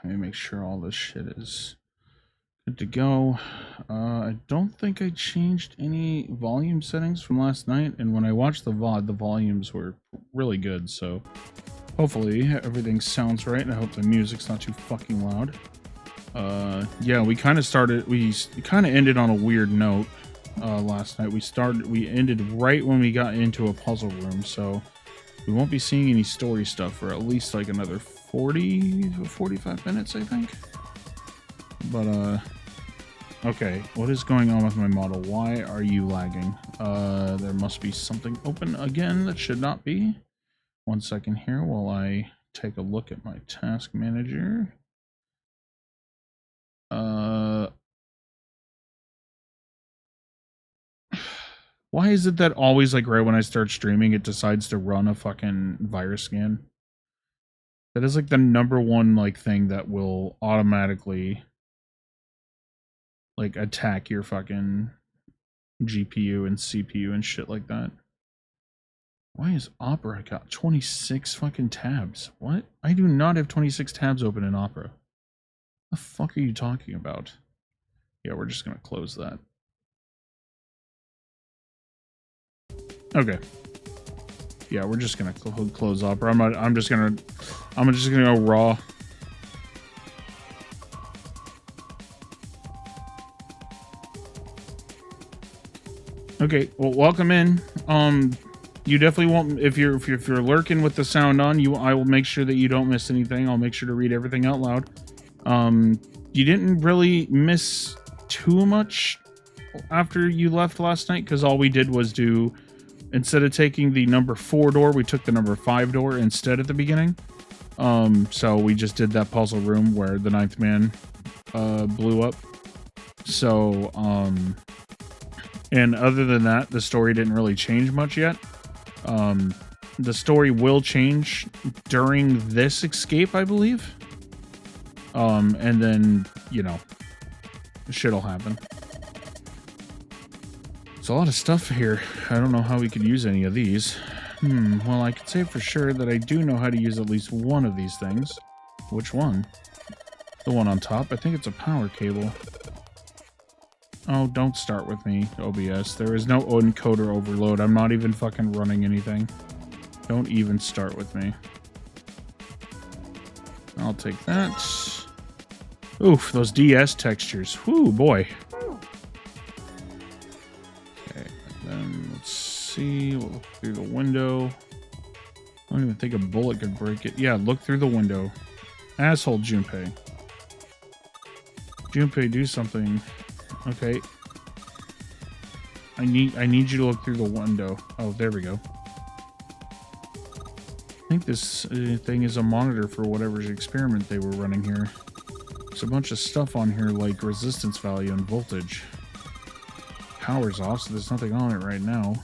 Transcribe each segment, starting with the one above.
Let me make sure all this shit is good to go. I don't think I changed any volume settings from last night, and when I watched the VOD, the volumes were really good, so hopefully everything sounds right, and I hope the music's not too fucking loud. Yeah, we kind of ended on a weird note last night. We ended right when we got into a puzzle room, so we won't be seeing any story stuff for at least like another 40 to 45 minutes, I think. But, okay, what is going on with my model? Why are you lagging? There must be something open again that should not be. 1 second here while I take a look at my task manager. Why is it that always, like, right when I start streaming, it decides to run a fucking virus scan? That is, like, the #1, like, thing that will automatically, like, attack your fucking GPU and CPU and shit like that. Why is Opera got 26 fucking tabs? What? I do not have 26 tabs open in Opera. What the fuck are you talking about? Yeah, we're just gonna close that. Okay. Yeah, we're just gonna close Opera. I'm just gonna go raw. Okay, well, welcome in. You definitely won't, if you're lurking with the sound on, I will make sure that you don't miss anything. I'll make sure to read everything out loud. You didn't really miss too much after you left last night, because all we did was do, instead of taking the number 4 door, we took the number 5 door instead at the beginning. So we just did that puzzle room where the 9th man blew up. So, and other than that, the story didn't really change much yet. The story will change during this escape, I believe. And then, you know, shit'll happen. There's a lot of stuff here. I don't know how we could use any of these. Well, I could say for sure that I do know how to use at least one of these things. Which one? The one on top? I think it's a power cable. Oh, don't start with me, OBS. There is no encoder overload. I'm not even fucking running anything. Don't even start with me. I'll take that. Oof, those DS textures. Whoo, boy. Okay, and then let's see. We'll look through the window. I don't even think a bullet could break it. Yeah, look through the window. Asshole, Junpei. Junpei, do something. Okay. I need you to look through the window. Oh, there we go. I think this thing is a monitor for whatever's experiment they were running here. There's a bunch of stuff on here like resistance value and voltage. Power's off, so there's nothing on it right now.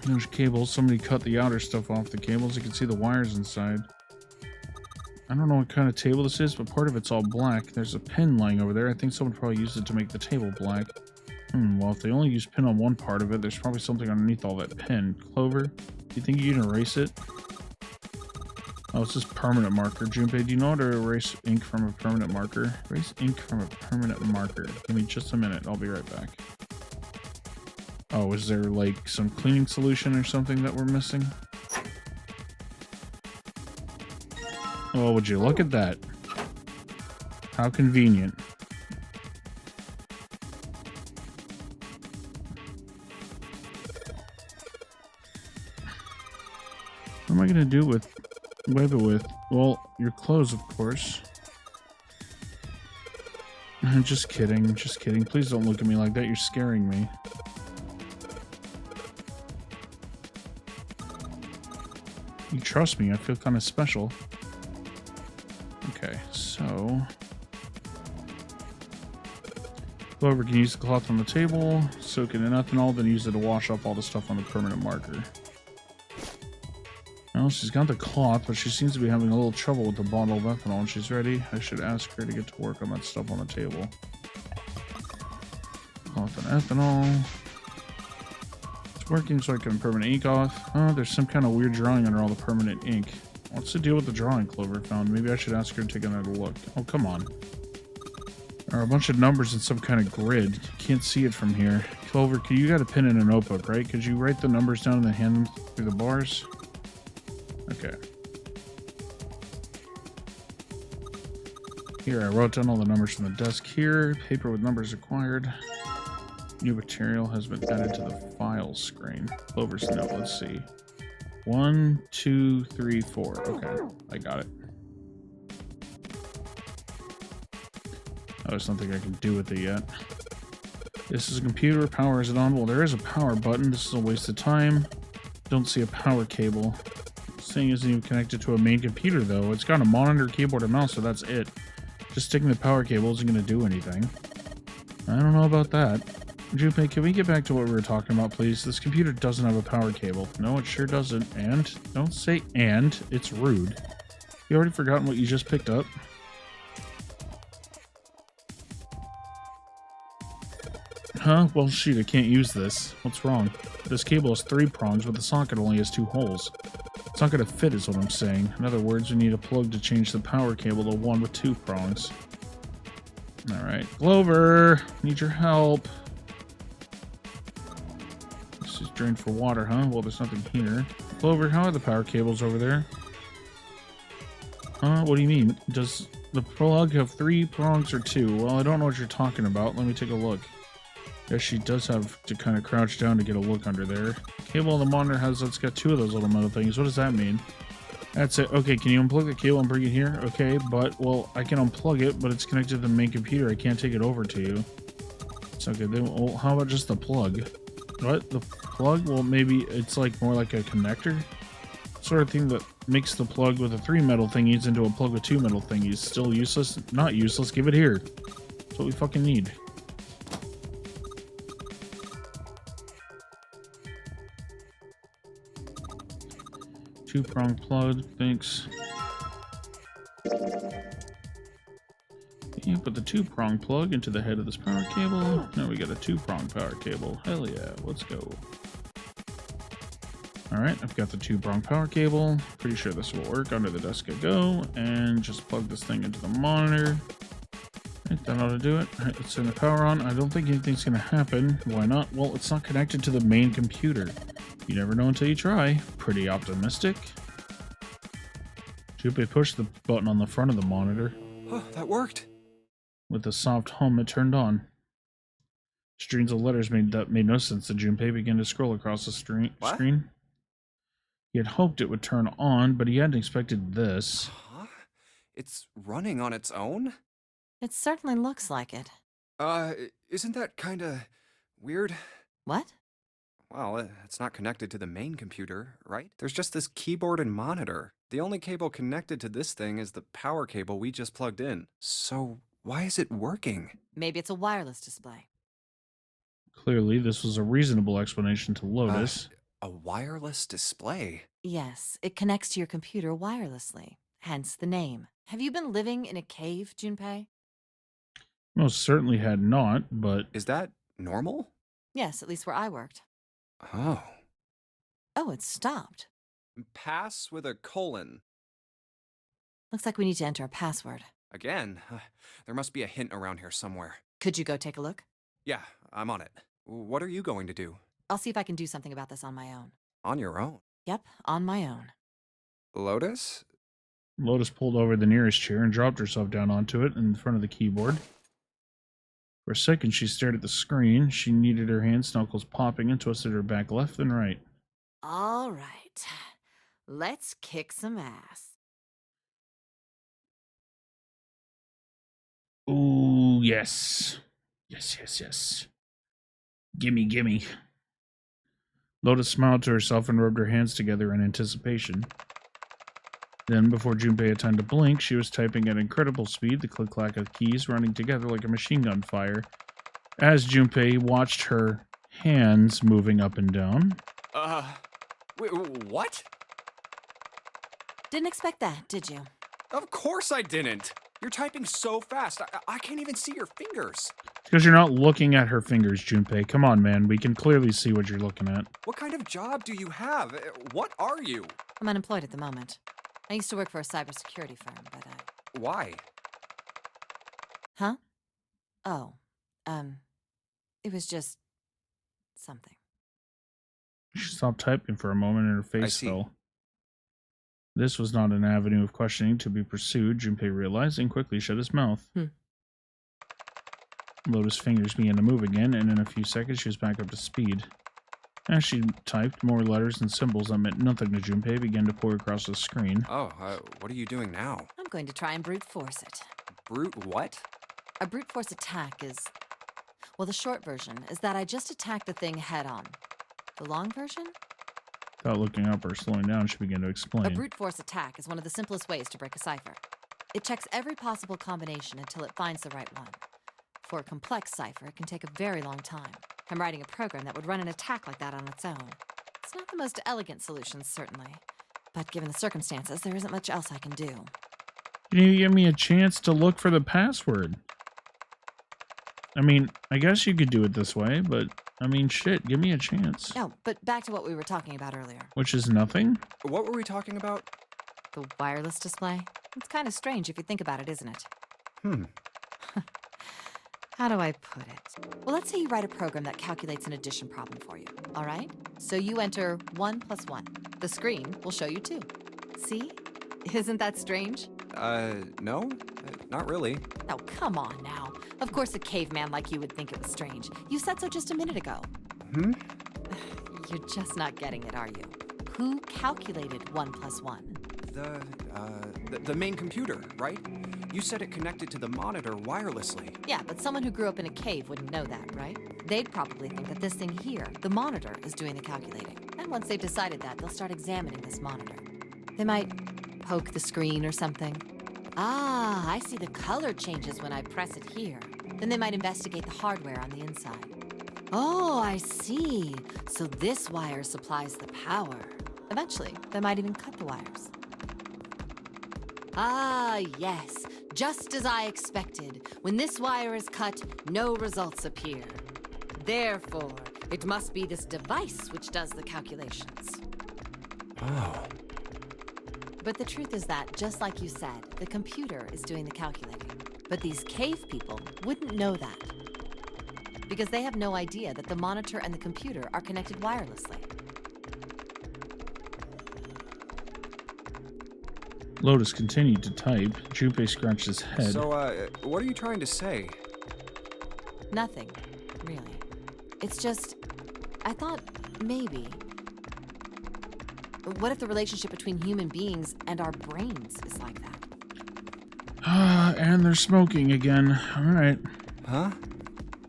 There's cables. Somebody cut the outer stuff off the cables. You can see the wires inside. I don't know what kind of table this is, but part of it's all black. There's a pin lying over there. I think someone probably used it to make the table black. Well, if they only use pin on one part of it, there's probably something underneath all that pin. Clover, do you think you can erase it? Oh, it's just permanent marker. Junpei, do you know how to erase ink from a permanent marker? Erase ink from a permanent marker. Give me just a minute. I'll be right back. Oh, is there like some cleaning solution or something that we're missing? Oh, would you look at that? How convenient. What am I gonna do with web it with? Well, your clothes, of course. I'm just kidding, just kidding. Please don't look at me like that. You're scaring me. You trust me. I feel kind of special. Okay, so Clover can use the cloth on the table, soak it in ethanol, then use it to wash off all the stuff on the permanent marker. Well, she's got the cloth, but she seems to be having a little trouble with the bottle of ethanol. When she's ready, I should ask her to get to work on that stuff on the table. Cloth and ethanol. working so I can permanent ink off. Oh, there's some kind of weird drawing under all the permanent ink. What's the deal with the drawing Clover found? Maybe I should ask her to take another look. Oh, come on. There are a bunch of numbers in some kind of grid. You can't see it from here. Clover, you got a pen and a notebook, right? Could you write the numbers down and then hand them through the bars? Okay. Here, I wrote down all the numbers from the desk here. Paper with numbers acquired. New material has been added to the file screen. Clover's note, let's see. 1, 2, 3, 4. Okay, I got it. Oh, there's nothing I can do with it yet. This is a computer. Power is it on? Well, there is a power button. This is a waste of time. Don't see a power cable. This thing isn't even connected to a main computer, though. It's got a monitor, keyboard, and mouse, so that's it. Just sticking the power cable isn't going to do anything. I don't know about that. Junpei, can we get back to what we were talking about, please? This computer doesn't have a power cable. No, it sure doesn't. And? Don't say and. It's rude. You already forgotten what you just picked up? Huh? Well, shoot, I can't use this. What's wrong? This cable has 3 prongs, but the socket only has 2 holes. It's not going to fit, is what I'm saying. In other words, we need a plug to change the power cable to one with 2 prongs. Alright. Clover! Need your help. This is drained for water, huh? Well, there's nothing here. Clover, how are the power cables over there? Huh? What do you mean? Does the plug have 3 prongs or 2? Well, I don't know what you're talking about. Let me take a look. Yes, she does have to kind of crouch down to get a look under there. Cable on the monitor has, it's got 2 of those little metal things. What does that mean? That's it. Okay, can you unplug the cable and bring it here? Okay, but, well, I can unplug it, but it's connected to the main computer. I can't take it over to you. It's okay. Then, well, how about just the plug? What? The plug? Well, maybe it's like more like a connector? Sort of thing that makes the plug with the 3 metal thingies into a plug with 2 metal thingies. Still useless? Not useless. Give it here. That's what we fucking need. Two-prong plug, thanks. Yeah, put the 2-prong plug into the head of this power cable. Now we got a 2-prong power cable. Hell yeah, let's go. Alright, I've got the 2-prong power cable. Pretty sure this will work. Under the desk I go. And just plug this thing into the monitor. Right, that ought to do it. Alright, let's turn the power on. I don't think anything's going to happen. Why not? Well, it's not connected to the main computer. You never know until you try. Pretty optimistic. Junpei pushed the button on the front of the monitor. Oh, that worked. With a soft hum, it turned on. Streams of letters made no sense to Junpei. Began to scroll across the screen. He had hoped it would turn on, but he hadn't expected this. Huh? It's running on its own? It certainly looks like it. Isn't that kinda weird? What? Well, it's not connected to the main computer, right? There's just this keyboard and monitor. The only cable connected to this thing is the power cable we just plugged in. So, why is it working? Maybe it's a wireless display. Clearly, this was a reasonable explanation to Lotus. A wireless display? Yes, it connects to your computer wirelessly. Hence the name. Have you been living in a cave, Junpei? Most certainly had not, but... Is that normal? Yes, at least where I worked. Oh. Oh, it stopped. Pass with a colon. Looks like we need to enter a password. Again? There must be a hint around here somewhere. Could you go take a look? Yeah, I'm on it. What are you going to do? I'll see if I can do something about this on my own. On your own? Yep, on my own. Lotus? Lotus pulled over the nearest chair and dropped herself down onto it in front of the keyboard. For a second, she stared at the screen. She kneaded her hands, knuckles popping, and twisted her back left and right. All right. Let's kick some ass. Ooh, yes. Yes. Gimme, gimme. Lotus smiled to herself and rubbed her hands together in anticipation. Then, before Junpei had time to blink, she was typing at incredible speed, the click-clack of keys running together like a machine gun fire, as Junpei watched her hands moving up and down. Wait, what? Didn't expect that, did you? Of course I didn't! You're typing so fast, I can't even see your fingers. Because you're not looking at her fingers, Junpei. Come on, man. We can clearly see what you're looking at. What kind of job do you have? What are you? I'm unemployed at the moment. I used to work for a cybersecurity firm, but Why? Huh? Oh, it was just something. She stopped typing for a moment and her face see. fell. This was not an avenue of questioning to be pursued, Junpei realized, and quickly shut his mouth. Lotus' fingers began to move again, and in a few seconds she was back up to speed. As she typed, more letters and symbols that meant nothing to Junpei began to pour across the screen. Oh, what are you doing now? I'm going to try and brute force it. Brute what? A brute force attack is... Well, the short version is that I just attacked the thing head-on. The long version? Without looking up or slowing down, she began to explain. A brute force attack is one of the simplest ways to break a cipher. It checks every possible combination until it finds the right one. For a complex cipher, it can take a very long time. I'm writing a program that would run an attack like that on its own. It's not the most elegant solution, certainly. But given the circumstances, there isn't much else I can do. You need to give me a chance to look for the password. I mean, I guess you could do it this way, but, I mean, shit, give me a chance. Oh, but back to what we were talking about earlier. Which is nothing? What were we talking about? The wireless display? It's kind of strange if you think about it, isn't it? How do I put it? Well, let's say you write a program that calculates an addition problem for you, all right? So you enter 1 + 1. The screen will show you 2. See? Isn't that strange? No, not really. Oh, come on now. Of course a caveman like you would think it was strange. You said so just a minute ago. You're just not getting it, are you? Who calculated 1 + 1? The main computer, right? You said it connected to the monitor wirelessly. Yeah, but someone who grew up in a cave wouldn't know that, right? They'd probably think that this thing here, the monitor, is doing the calculating. And once they've decided that, they'll start examining this monitor. They might poke the screen or something. Ah, I see the color changes when I press it here. Then they might investigate the hardware on the inside. Oh, I see. So this wire supplies the power. Eventually, they might even cut the wires. Ah, yes. Just as I expected. When this wire is cut, no results appear. Therefore, it must be this device which does the calculations. Oh. But the truth is that, just like you said, the computer is doing the calculating. But these cave people wouldn't know that. Because they have no idea that the monitor and the computer are connected wirelessly. Lotus continued to type. Junpei scratched his head. So, what are you trying to say? Nothing, really. It's just, I thought maybe. What if the relationship between human beings and our brains is like that? And they're smoking again. All right. Huh?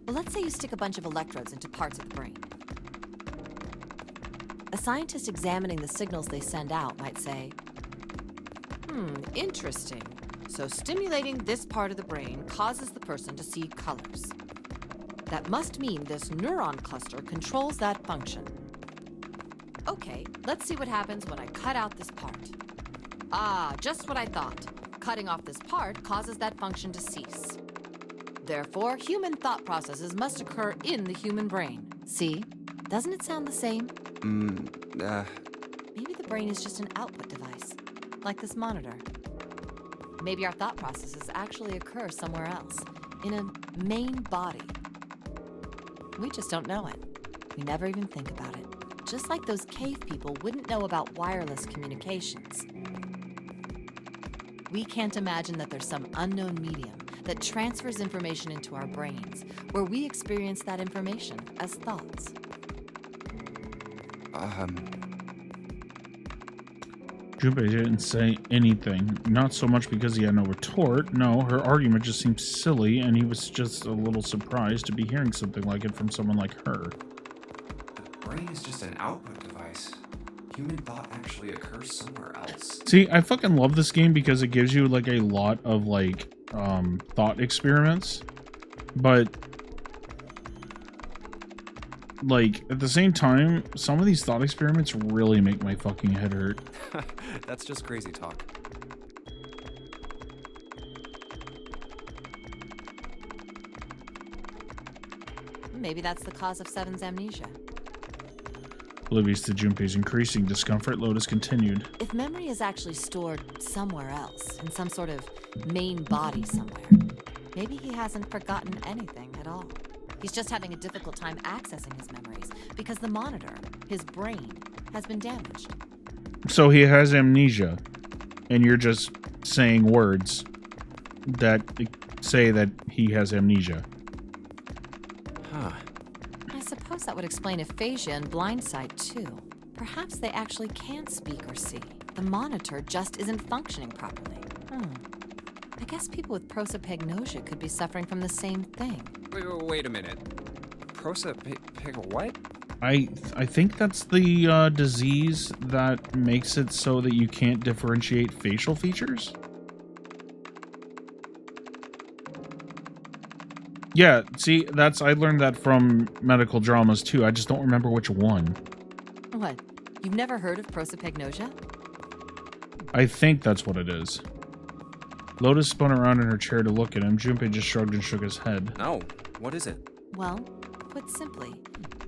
Well, let's say you stick a bunch of electrodes into parts of the brain. A scientist examining the signals they send out might say, interesting. So stimulating this part of the brain causes the person to see colors. That must mean this neuron cluster controls that function. Okay, let's see what happens when I cut out this part. Ah, just what I thought. Cutting off this part causes that function to cease. Therefore, human thought processes must occur in the human brain. See? Doesn't it sound the same? Maybe the brain is just an output device, like this monitor. Maybe our thought processes actually occur somewhere else, in a main body. We just don't know it. We never even think about it. Just like those cave people wouldn't know about wireless communications. We can't imagine that there's some unknown medium that transfers information into our brains, where we experience that information as thoughts. Junpei didn't say anything. Not so much because he had no retort. No, her argument just seemed silly, and he was just a little surprised to be hearing something like it from someone like her. The brain is just an output device. Human thought actually occurs somewhere else. See, I fucking love this game because it gives you like a lot of like thought experiments, but like at the same time, some of these thought experiments really make my fucking head hurt. That's just crazy talk. maybe that's the cause of Seven's amnesia. Oblivious to Junpei's increasing discomfort, Lotus continued. If memory is actually stored somewhere else, in some sort of main body somewhere, maybe he hasn't forgotten anything at all. He's just having a difficult time accessing his memories because the monitor, his brain, has been damaged. So he has amnesia, and you're just saying words that say that he has amnesia. Huh. I suppose that would explain aphasia and blindsight, too. Perhaps they actually can't speak or see. The monitor just isn't functioning properly. I guess people with prosopagnosia could be suffering from the same thing. Wait a minute. What? I think that's the disease that makes it so that you can't differentiate facial features. Yeah, see, I learned that from medical dramas too. I just don't remember which one. What? You've never heard of prosopagnosia? I think that's what it is. Lotus spun around in her chair to look at him. Junpei just shrugged and shook his head. No. What is it? Well, put simply,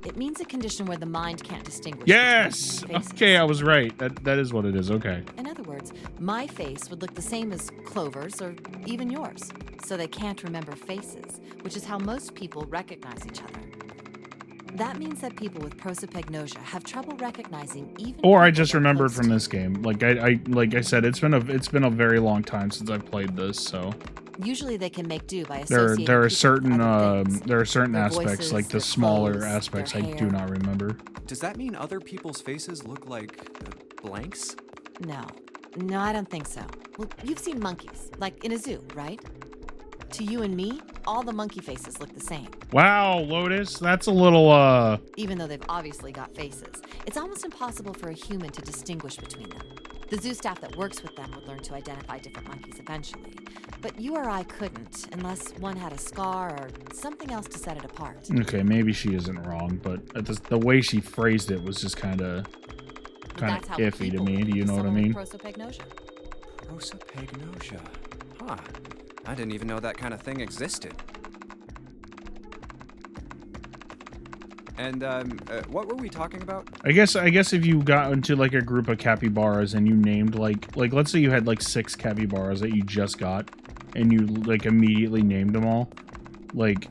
it means a condition where the mind can't distinguish. Yes! between faces. Okay, I was right. That is what it is. Okay. In other words, my face would look the same as Clover's or even yours, so they can't remember faces, which is how most people recognize each other. That means that people with prosopagnosia have trouble recognizing even. Or I people just they're remembered close from to. this game. Like I said, it's been a very long time since I've played this, so Usually they can make do by associating there are people certain with other things. certain Their aspects, voices, like the their smaller clothes, aspects I their do hair. not remember. Does that mean other people's faces look like blanks? No, I don't think so. Well, you've seen monkeys, like in a zoo, right? To you and me, all the monkey faces look the same, Wow, Lotus, that's a little even though they've obviously got faces. It's almost impossible for a human to distinguish between them. The zoo staff that works with them would learn to identify different monkeys eventually. But you or I couldn't, unless one had a scar or something else to set it apart. okay, maybe she isn't wrong, but the way she phrased it was just kind of But that's how iffy to people me. look Do you with know what I someone mean? with prosopagnosia. Prosopagnosia. Huh. I didn't even know that kind of thing existed. And, what were we talking about? I guess if you got into like a group of capybaras and you named like let's say you had like 6 capybaras that you just got and you like immediately named them all, like,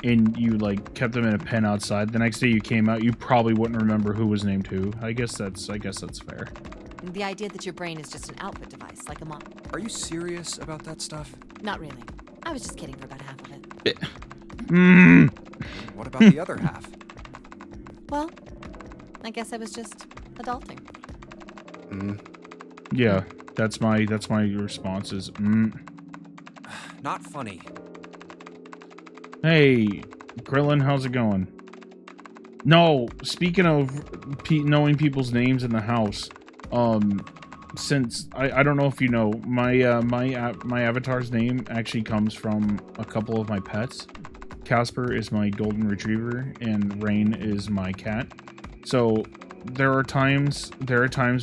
and you like kept them in a pen outside, the next day you came out, you probably wouldn't remember who was named who. I guess that's fair. The idea that your brain is just an output device, like a monitor. Are you serious about that stuff? Not really. I was just kidding for about half of it. What about the other half? Well, I guess I was just adulting. Yeah, that's my response is Not funny. Hey, Krillin, how's it going? No, speaking of knowing people's names in the house, since I don't know if you know, my avatar's name actually comes from a couple of my pets. Casper is my golden retriever, and Rain is my cat. So there are times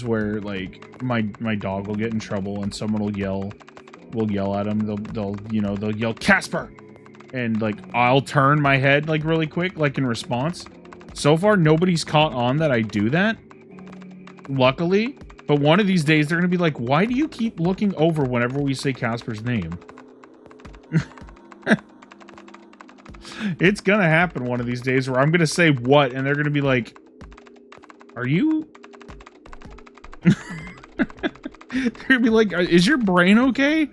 where like my dog will get in trouble, and someone will yell at him. They'll yell Casper, and like I'll turn my head like really quick, like in response. So far, nobody's caught on that I do that, luckily. But one of these days, they're gonna be like, "Why do you keep looking over whenever we say Casper's name?" It's gonna happen one of these days where I'm gonna say what, and they're gonna be like, "Are you?" They're gonna be like, "Is your brain okay?"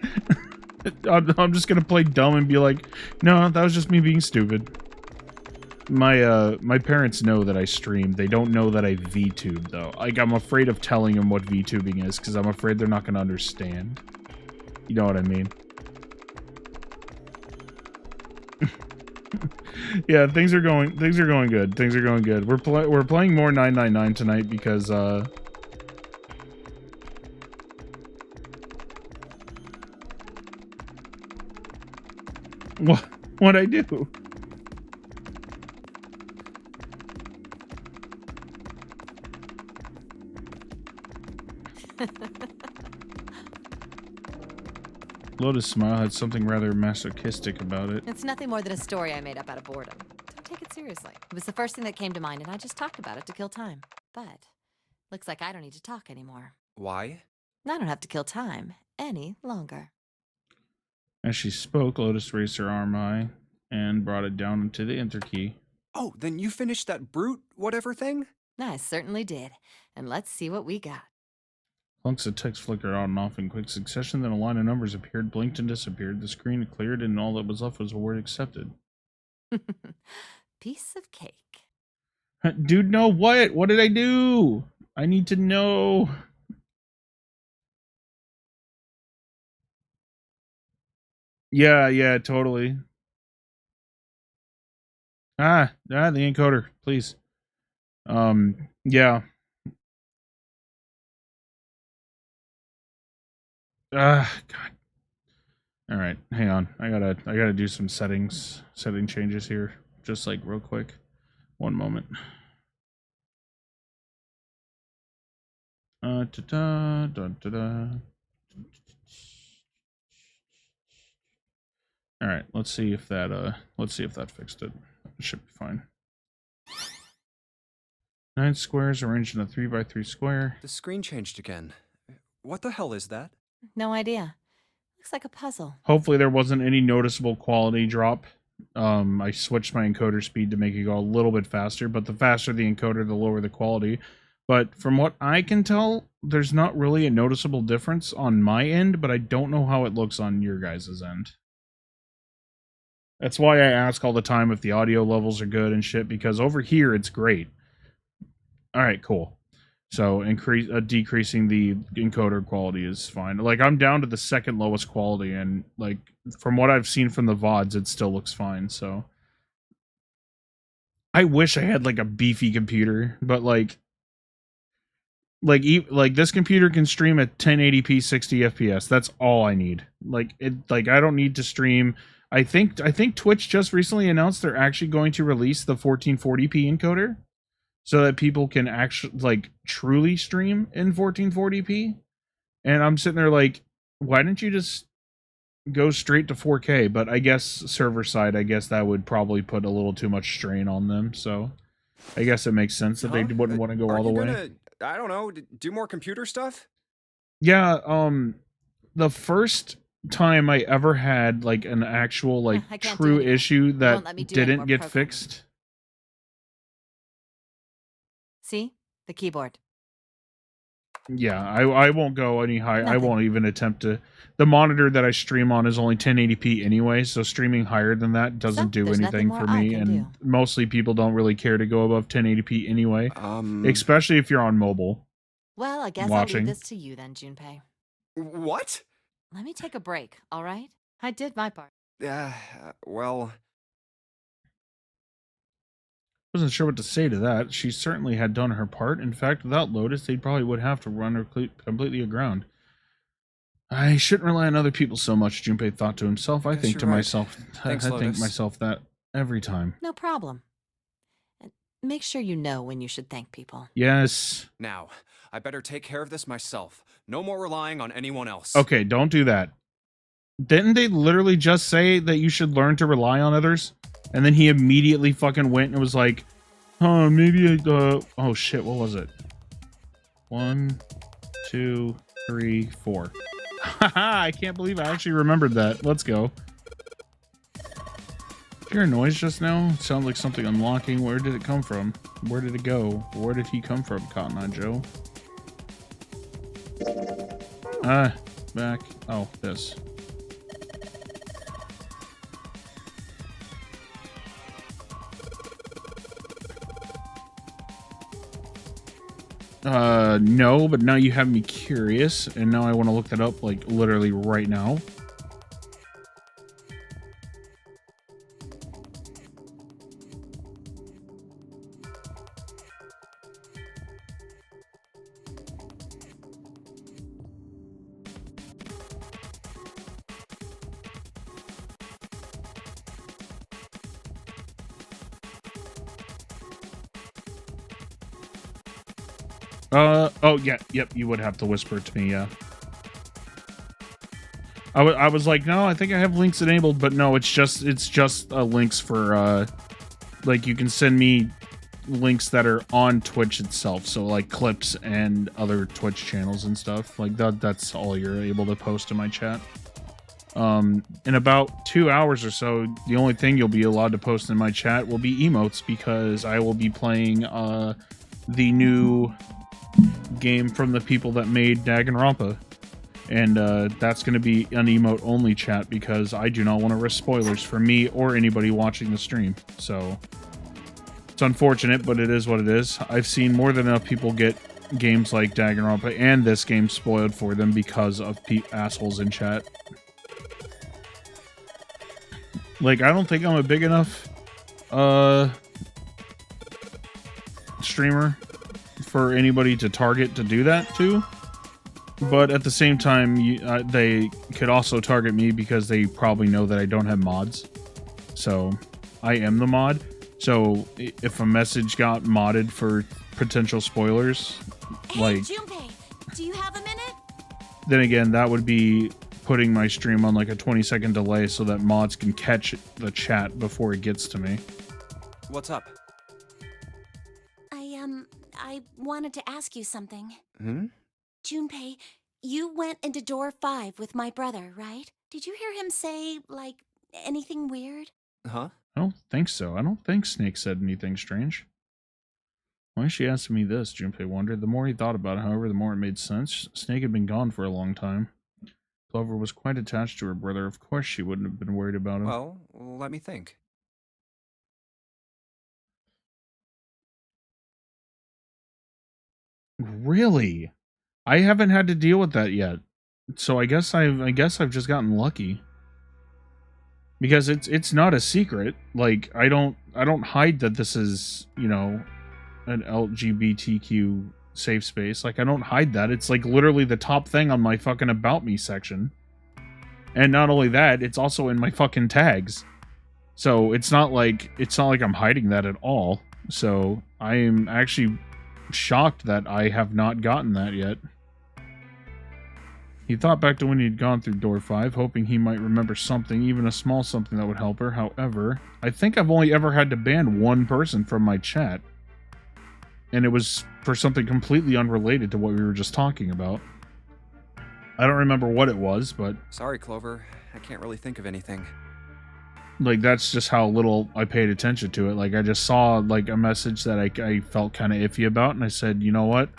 I'm just gonna play dumb and be like, "No, that was just me being stupid." My parents know that I stream. They don't know that I VTube though. Like, I'm afraid of telling them what VTubing is because I'm afraid they're not gonna understand. You know what I mean? Yeah, things are going good. Things are going good. We're playing more 999 tonight because what I do? Lotus' smile had something rather masochistic about it. It's nothing more than a story I made up out of boredom. Don't take it Seriously. It was the first thing that came to mind, and I just talked about it to kill time. But looks like I don't need to talk anymore. Why? I don't have to kill time any longer. As she spoke, Lotus raised her arm high and brought it down into the enter key. Oh, then you finished that brute whatever thing? I certainly did. And let's see what we got. Clunks of text flickered on and off in quick succession, then a line of numbers appeared, blinked, and disappeared. The screen cleared, and all that was left was a word accepted. Piece of cake. Dude, no, what? What did I do? I need to know. Yeah, totally. The encoder, please. Yeah. God. All right, hang on. I gotta do some setting changes here, just like real quick. One moment. All right, let's see if that fixed it. It should be fine. 9 squares arranged in a 3x3 square. The screen changed again. What the hell is that? No idea. Looks like a puzzle. Hopefully there wasn't any noticeable quality drop. I switched my encoder speed to make it go a little bit faster, but the faster the encoder, the lower the quality. But from what I can tell, there's not really a noticeable difference on my end, but I don't know how it looks on your guys' end. That's why I ask all the time if the audio levels are good and shit, because over here it's great. Alright, cool. So decreasing the encoder quality is fine. Like, I'm down to the second lowest quality, and like from what I've seen from the VODs, it still looks fine. So I wish I had like a beefy computer, but like this computer can stream at 1080p 60 FPS. That's all I need. Like I don't need to stream. I think Twitch just recently announced they're actually going to release the 1440p encoder, so that people can actually, like, truly stream in 1440p. And I'm sitting there like, why didn't you just go straight to 4K? But I guess server side, I guess that would probably put a little too much strain on them. So I guess it makes sense that they wouldn't want to go all the way. I don't know, do more computer stuff? Yeah, the first time I ever had, like, an actual, like, true issue that didn't get fixed. See? The keyboard. Yeah, I won't go any higher. I won't even attempt to. The monitor that I stream on is only 1080p anyway, so streaming higher than that doesn't do anything for me. And mostly people don't really care to go above 1080p anyway, especially if you're on mobile. Well, I guess I'll leave this to you then, Junpei. What? Let me take a break, all right? I did my part. Well... Wasn't sure what to say to that. She certainly had done her part. In fact, without Lotus, they probably would have to run her completely aground. I shouldn't rely on other people so much, Junpei thought to himself. I think to myself, Thanks, I think myself that every time. No problem. And make sure you know when you should thank people. Yes. Now, I better take care of this myself. No more relying on anyone else. Okay, don't do that. Didn't they literally just say that you should learn to rely on others? And then he immediately fucking went and was like, oh, maybe oh shit, what was it? 1, 2, 3, 4. Haha, I can't believe I actually remembered that. Let's go. Did you hear a noise just now? It sounded like something unlocking. Where did it come from? Where did it go? Where did he come from, Cotton Eye Joe? Back. Oh, this. No, but now you have me curious, and now I want to look that up, like, literally right now. Oh, yeah, yep, you would have to whisper it to me, yeah. I was like, no, I think I have links enabled, but no, it's just links for Like, you can send me links that are on Twitch itself, so like clips and other Twitch channels and stuff like that. That's all you're able to post in my chat. In about 2 hours or so, the only thing you'll be allowed to post in my chat will be emotes, because I will be playing the new game from the people that made Danganronpa, and that's going to be an emote only chat, because I do not want to risk spoilers for me or anybody watching the stream. So it's unfortunate, but it is what it is. I've seen more than enough people get games like Danganronpa and this game spoiled for them because of assholes in chat. Like, I don't think I'm a big enough streamer for anybody to target to do that to. But at the same time, they could also target me because they probably know that I don't have mods. So I am the mod. So if a message got modded for potential spoilers, Hey, like, Junpei, do you have a minute? then again, that would be putting my stream on like a 20-second delay so that mods can catch the chat before it gets to me. What's up? I wanted to ask you something. Hmm? Junpei, you went into door 5 with my brother, right? Did you hear him say, like, anything weird? Huh? I don't think so. I don't think Snake said anything strange. Why is she asking me this? Junpei wondered. The more he thought about it, however, the more it made sense. Snake had been gone for a long time. Clover was quite attached to her brother. Of course she wouldn't have been worried about him. Well, let me think. Really? I haven't had to deal with that yet. So I guess I've just gotten lucky. Because it's not a secret. Like, I don't hide that this is, you know, an LGBTQ safe space. Like, I don't hide that. It's like literally the top thing on my fucking about me section. And not only that, it's also in my fucking tags. So it's not like I'm hiding that at all. So I am actually shocked that I have not gotten that yet. He thought back to when he'd gone through door 5, hoping he might remember something, even a small something that would help her. However, I think I've only ever had to ban one person from my chat. And it was for something completely unrelated to what we were just talking about. I don't remember what it was, but... Sorry, Clover. I can't really think of anything. Like, that's just how little I paid attention to it. Like, I just saw, like, a message that I felt kind of iffy about, and I said, you know what?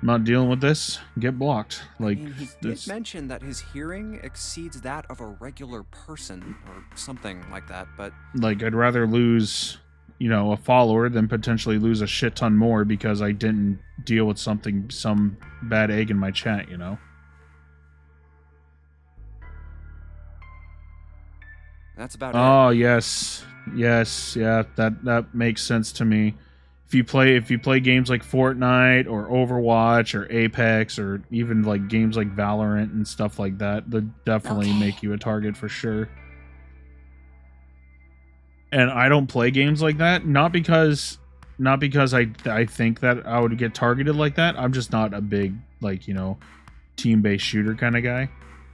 I'm not dealing with this. Get blocked. Like, I mean, he did mention that his hearing exceeds that of a regular person, or something like that, but... Like, I'd rather lose, you know, a follower than potentially lose a shit ton more because I didn't deal with some bad egg in my chat, you know? That's about it. Oh, yes. Yes, yeah, that makes sense to me. If you play games like Fortnite or Overwatch or Apex or even like games like Valorant and stuff like that, they definitely make you a target for sure. And I don't play games like that, not because I think that I would get targeted like that. I'm just not a big, like, you know, team-based shooter kind of guy.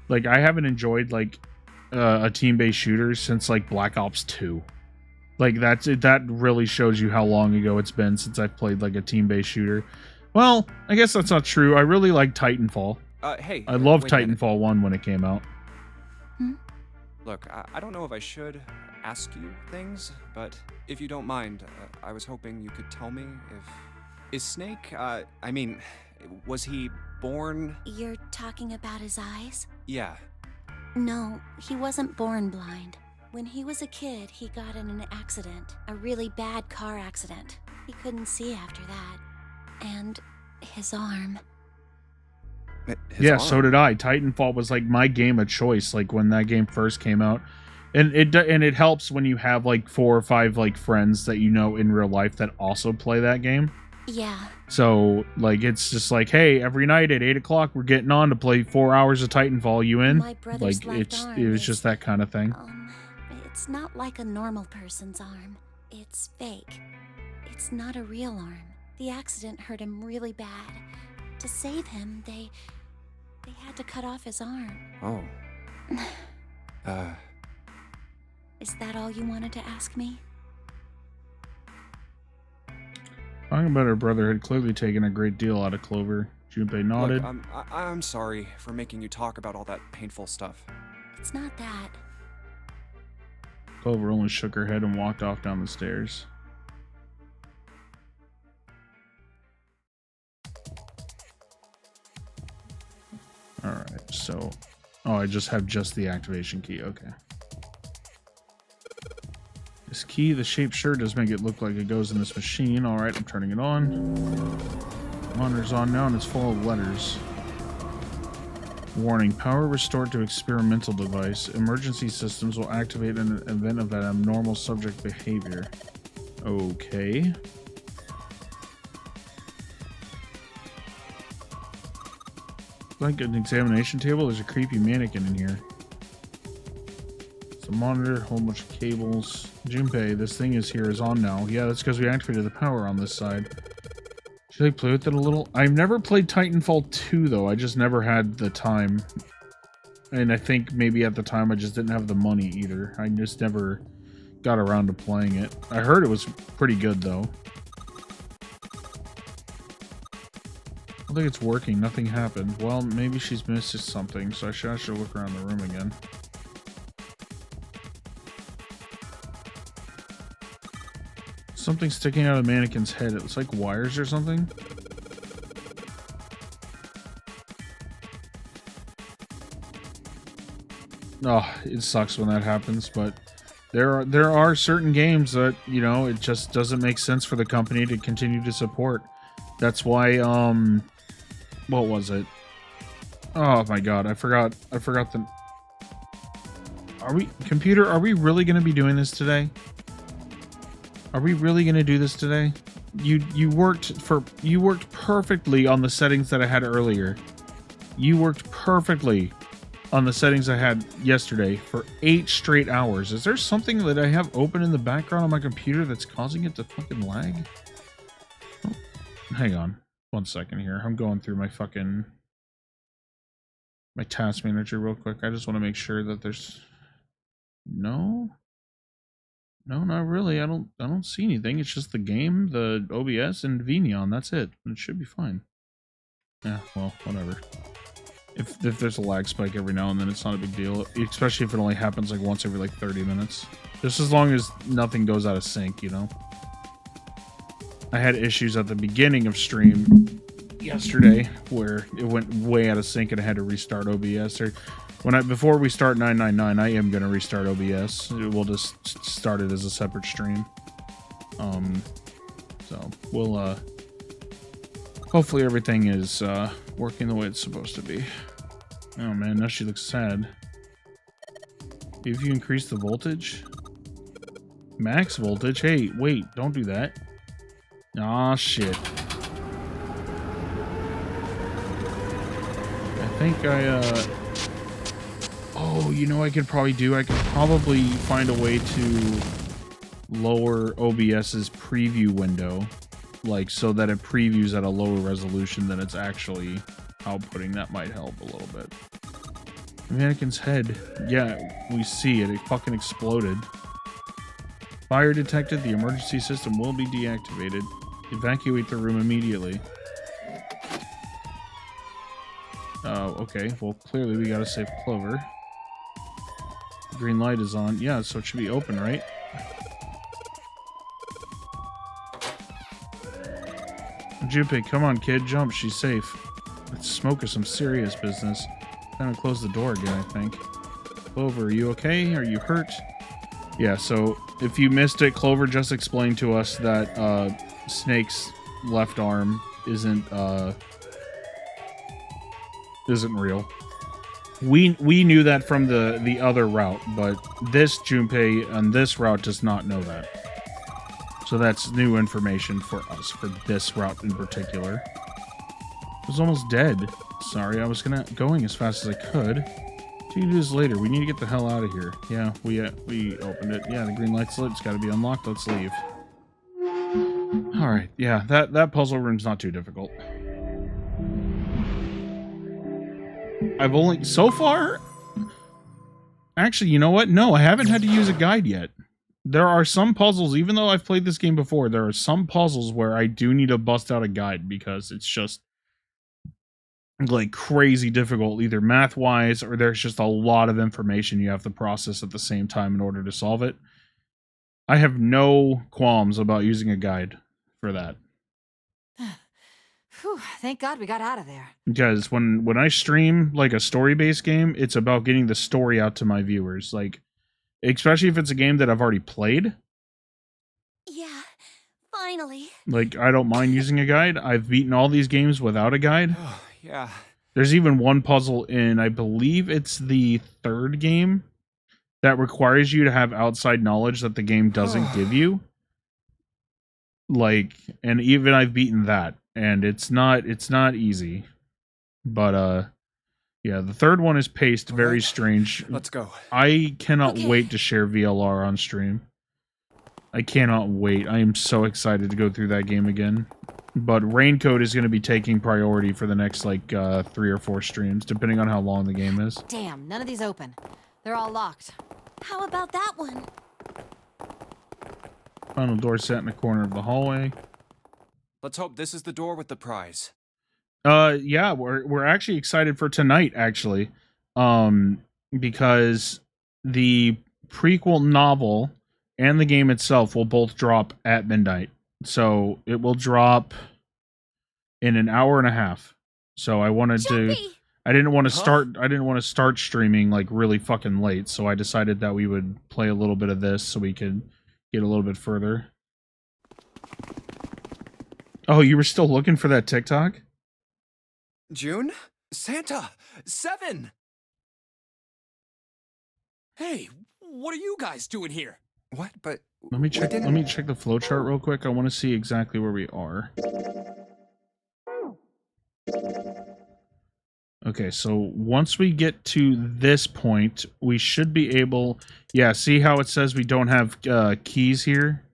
Like, I haven't enjoyed like a team-based shooter since like Black Ops 2. Like, that really shows you how long ago it's been since I've played like a team-based shooter. Well, I guess that's not true. I really like Titanfall. Hey. I loved wait a minute. Titanfall 1 when it came out. Look, I don't know if I should ask you things, but if you don't mind, I was hoping you could tell me if... Is Snake, I mean, was he born... You're talking about his eyes? Yeah. No, he wasn't born blind. When he was a kid, he got in an accident. A really bad car accident. He couldn't see after that. And his arm. Yeah, arm. so did I. Titanfall was like my game of choice, like when that game first came out, and it helps when you have like 4 or 5 like friends that you know in real life that also play that game. Yeah. So like it's just like, hey, every night at 8 o'clock we're getting on to play 4 hours of Titanfall. You in? My brother's Like left arm it was is, just that kind of thing. It's not like a normal person's arm. It's fake. It's not a real arm. The accident hurt him really bad. To save him, they had to cut off his arm. Oh. Is that all you wanted to ask me? Talking about her brother had clearly taken a great deal out of Clover. Junpei nodded. Look, I'm sorry for making you talk about all that painful stuff. It's not that. Clover only shook her head and walked off down the stairs. Alright, so... Oh, I just have the activation key, okay. This key, the shape sure does make it look like it goes in this machine. Alright, I'm turning it on. Monitor's on now and it's full of letters. Warning, power restored to experimental device. Emergency systems will activate in an event of an abnormal subject behavior. Okay. Like an examination table, there's a creepy mannequin in here. It's a monitor, a whole bunch of cables. Junpei, this thing is on now. Yeah, that's because we activated the power on this side. Should I play with it a little? I've never played Titanfall 2 though, I just never had the time. And I think maybe at the time I just didn't have the money either. I just never got around to playing it. I heard it was pretty good though. I think it's working. Nothing happened. Well, maybe she's missed something, so I should look around the room again. Something sticking out of the mannequin's head. It looks like wires or something. Oh, it sucks when that happens, but there are certain games that, you know, it just doesn't make sense for the company to continue to support. That's why, what was it? Oh my god, I forgot the... Are we really going to be doing this today? Are we really going to do this today? You worked perfectly on the settings that I had earlier. You worked perfectly on the settings I had yesterday for 8 straight hours. Is there something that I have open in the background on my computer that's causing it to fucking lag? Oh, hang on. 1 second here. I'm going through my task manager real quick. I just want to make sure that there's... No, not really. I don't see anything. It's just the game, the OBS, and Vignon. That's it. It should be fine. Yeah, well, whatever. If there's a lag spike every now and then, it's not a big deal. Especially if it only happens like once every like 30 minutes. Just as long as nothing goes out of sync, you know? I had issues at the beginning of stream yesterday where it went way out of sync and I had to restart OBS. Or before we start 999, I am gonna restart OBS. We'll just start it as a separate stream. So we'll hopefully everything is working the way it's supposed to be. Oh man, now she looks sad. If you increase the voltage, max voltage. Hey, wait, don't do that. Aw, shit. I think oh, you know what I could probably do? I could probably find a way to lower OBS's preview window. Like, so that it previews at a lower resolution than it's actually outputting. That might help a little bit. The mannequin's head. Yeah, we see it. It fucking exploded. Fire detected. The emergency system will be deactivated. Evacuate the room immediately. Okay. Well, clearly we gotta save Clover. Green light is on. Yeah, so it should be open, right? Junpei, come on, kid. Jump. She's safe. That smoke is some serious business. Time to close the door again, I think. Clover, are you okay? Are you hurt? Yeah, so if you missed it, Clover just explained to us that Snake's left arm isn't real. We knew that from the other route, but this Junpei on this route does not know that. So that's new information for us, for this route in particular. I was almost dead. Sorry, I was going as fast as I could. 2 days later, we need to get the hell out of here. Yeah, we opened it. Yeah, the green light's lit. It's got to be unlocked. Let's leave. All right. Yeah, that puzzle room's not too difficult. I've only so far. Actually, you know what? No, I haven't had to use a guide yet. There are some puzzles, even though I've played this game before, there are some puzzles where I do need to bust out a guide because it's just like crazy difficult, either math wise or there's just a lot of information you have to process at the same time in order to solve it. I have no qualms about using a guide for that. Whew, thank God we got out of there. Because when I stream like a story-based game, it's about getting the story out to my viewers. Like, especially if it's a game that I've already played. Yeah, finally. Like, I don't mind using a guide. I've beaten all these games without a guide. Oh, yeah. There's even one puzzle in, I believe it's the third game, that requires you to have outside knowledge that the game doesn't give you. Like, and even I've beaten that, and it's not easy. But yeah, the third one is paced very Alright, strange. Let's go. I cannot Okay. wait to share VLR on stream. I cannot wait. I am so excited to go through that game again. But Raincoat is going to be taking priority for the next, like, 3 or 4 streams, depending on how long the game is. Damn, none of these open. They're all locked. How about that one? Final door set in the corner of the hallway. Let's hope this is the door with the prize. Yeah, we're actually excited for tonight, actually. Because the prequel novel and the game itself will both drop at midnight. So it will drop in an hour and a half. So I wanted to Jumpy! I didn't want to start streaming like really fucking late, so I decided that we would play a little bit of this so we could get a little bit further. Oh, you were still looking for that TikTok? June? Santa! 7! Hey, what are you guys doing here? What? But Let me we check didn't- the flowchart real quick. I want to see exactly where we are. Okay, so once we get to this point, we should be able... Yeah, see how it says we don't have keys here?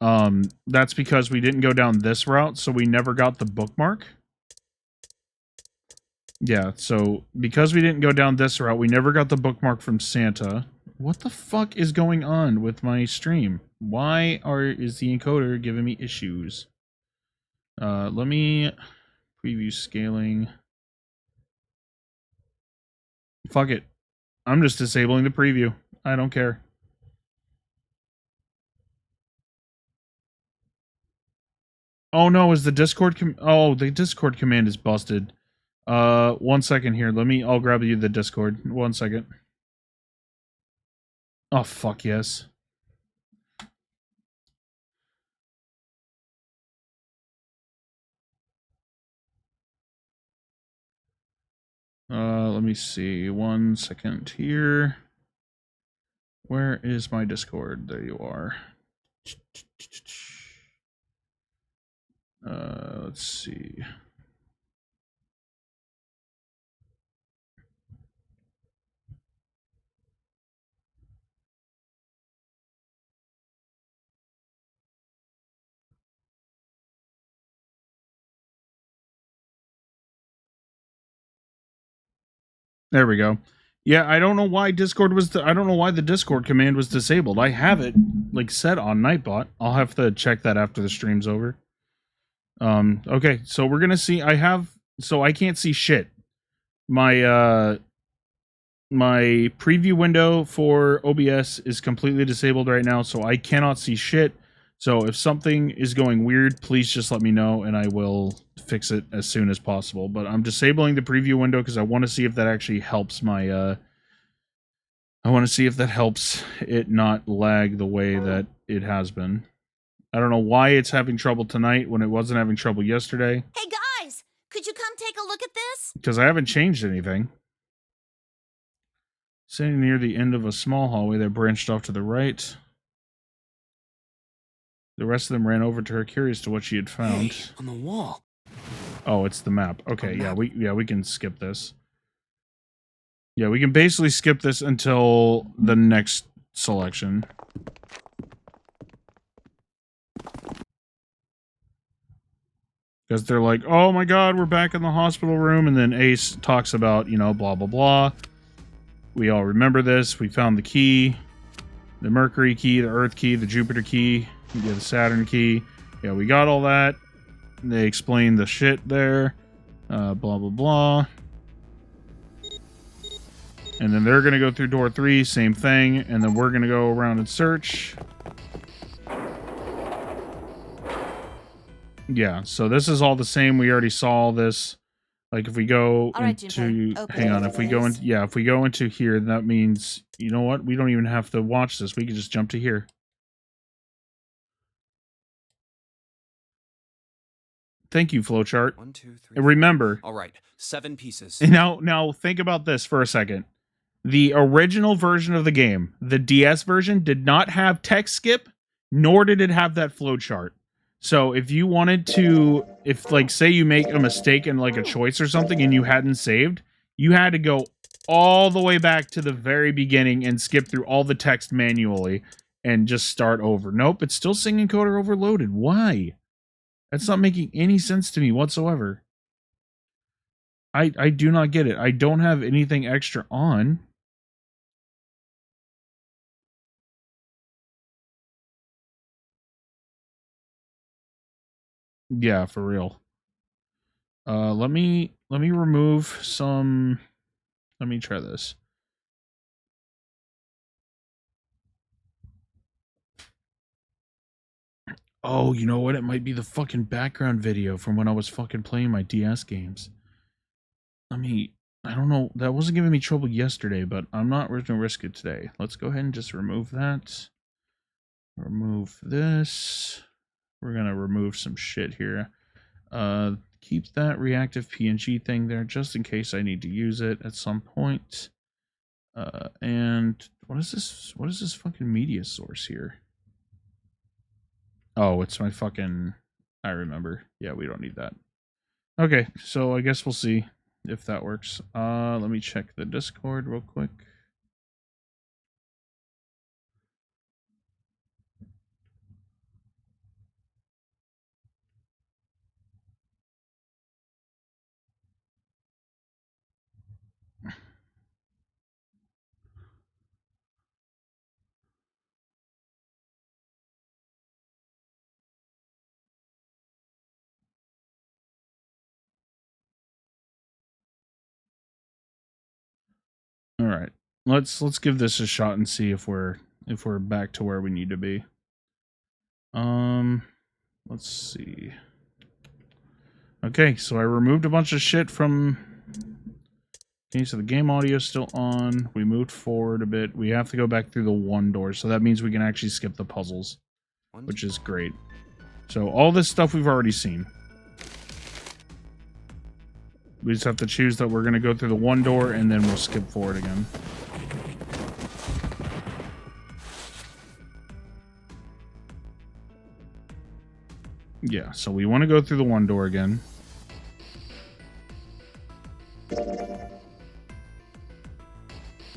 That's because we didn't go down this route, so we never got the bookmark. Yeah, so because we didn't go down this route, we never got the bookmark from Santa. What the fuck is going on with my stream? Why is the encoder giving me issues? Let me preview scaling. Fuck it. I'm just disabling the preview. I don't care. Oh no, is the Discord the Discord command is busted. 1 second here. I'll grab you the Discord. 1 second. Oh fuck yes. Let me see. 1 second here. Where is my Discord? There you are. Let's see. There we go. Yeah, I don't know why I don't know why the Discord command was disabled. I have it like set on Nightbot. I'll have to check that after the stream's over. Okay, so we're gonna see. I can't see shit. My my preview window for OBS is completely disabled right now, so I cannot see shit. So if something is going weird, please just let me know and I will fix it as soon as possible. But I'm disabling the preview window because I want to see if that actually helps my I want to see if that helps it not lag the way that it has been. I don't know why it's having trouble tonight when it wasn't having trouble yesterday. Hey guys, could you come take a look at this? Because I haven't changed anything. Sitting near the end of a small hallway that branched off to the right. The rest of them ran over to her, curious to what she had found. Hey, on the wall. Oh, it's the map. Okay, A yeah, map. we can skip this. Yeah, we can basically skip this until the next selection. Because they're like, oh my god, we're back in the hospital room, and then Ace talks about, you know, blah blah blah. We all remember this. We found the key. The Mercury key, the Earth key, the Jupiter key, yeah, the Saturn key. Yeah, we got all that. They explained the shit there. Blah, blah, blah. And then they're going to go through door 3, same thing. And then we're going to go around and search. Yeah, so this is all the same. We already saw this. Like if we go All right, into, Junpei, open hang on, it, if we go in, please. yeah, if we go into here, that means, you know what? We don't even have to watch this. We can just jump to here. Thank you, flowchart. 1, 2, 3. And remember, All right, 7 pieces. now think about this for a second. The original version of the game, the DS version, did not have text skip, nor did it have that flowchart. So if you wanted to, if like say you make a mistake in like a choice or something and you hadn't saved, you had to go all the way back to the very beginning and skip through all the text manually and just start over. Nope, it's still singing encoder overloaded. Why? That's not making any sense to me whatsoever. I do not get it. I don't have anything extra on. Yeah, for real. Let me remove some. Let me try this. Oh, you know what? It might be the fucking background video from when I was fucking playing my DS games. I don't know. That wasn't giving me trouble yesterday, but I'm not going to risk it today. Let's go ahead and just remove that. Remove this. We're going to remove some shit here. Keep that reactive PNG thing there just in case I need to use it at some point. And what is this? What is this fucking media source here? Oh, it's my fucking... I remember. Yeah, we don't need that. Okay, so I guess we'll see if that works. Let me check the Discord real quick. All right, let's give this a shot and see if we're back to where we need to be. Let's see. Okay, so I removed a bunch of shit from. Okay, so the game audio is still on. We moved forward a bit. We have to go back through the one door, so that means we can actually skip the puzzles, which is great. So all this stuff we've already seen. We just have to choose that we're going to go through the one door, and then we'll skip forward again. Yeah, so we want to go through the one door again.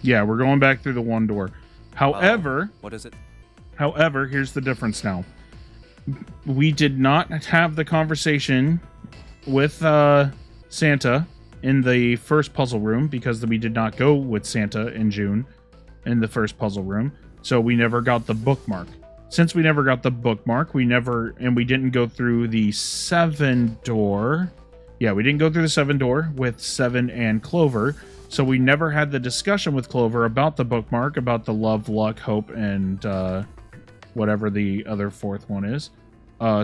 Yeah, we're going back through the one door. However... What is it? However, here's the difference now. We did not have the conversation with Santa in the first puzzle room because we did not go with Santa in June in the first puzzle room. So we never got the bookmark. Since we never got the bookmark, we didn't go through the 7 door. Yeah, we didn't go through the 7 door with 7 and Clover. So we never had the discussion with Clover about the bookmark, about the love, luck, hope, and whatever the other 4th one is.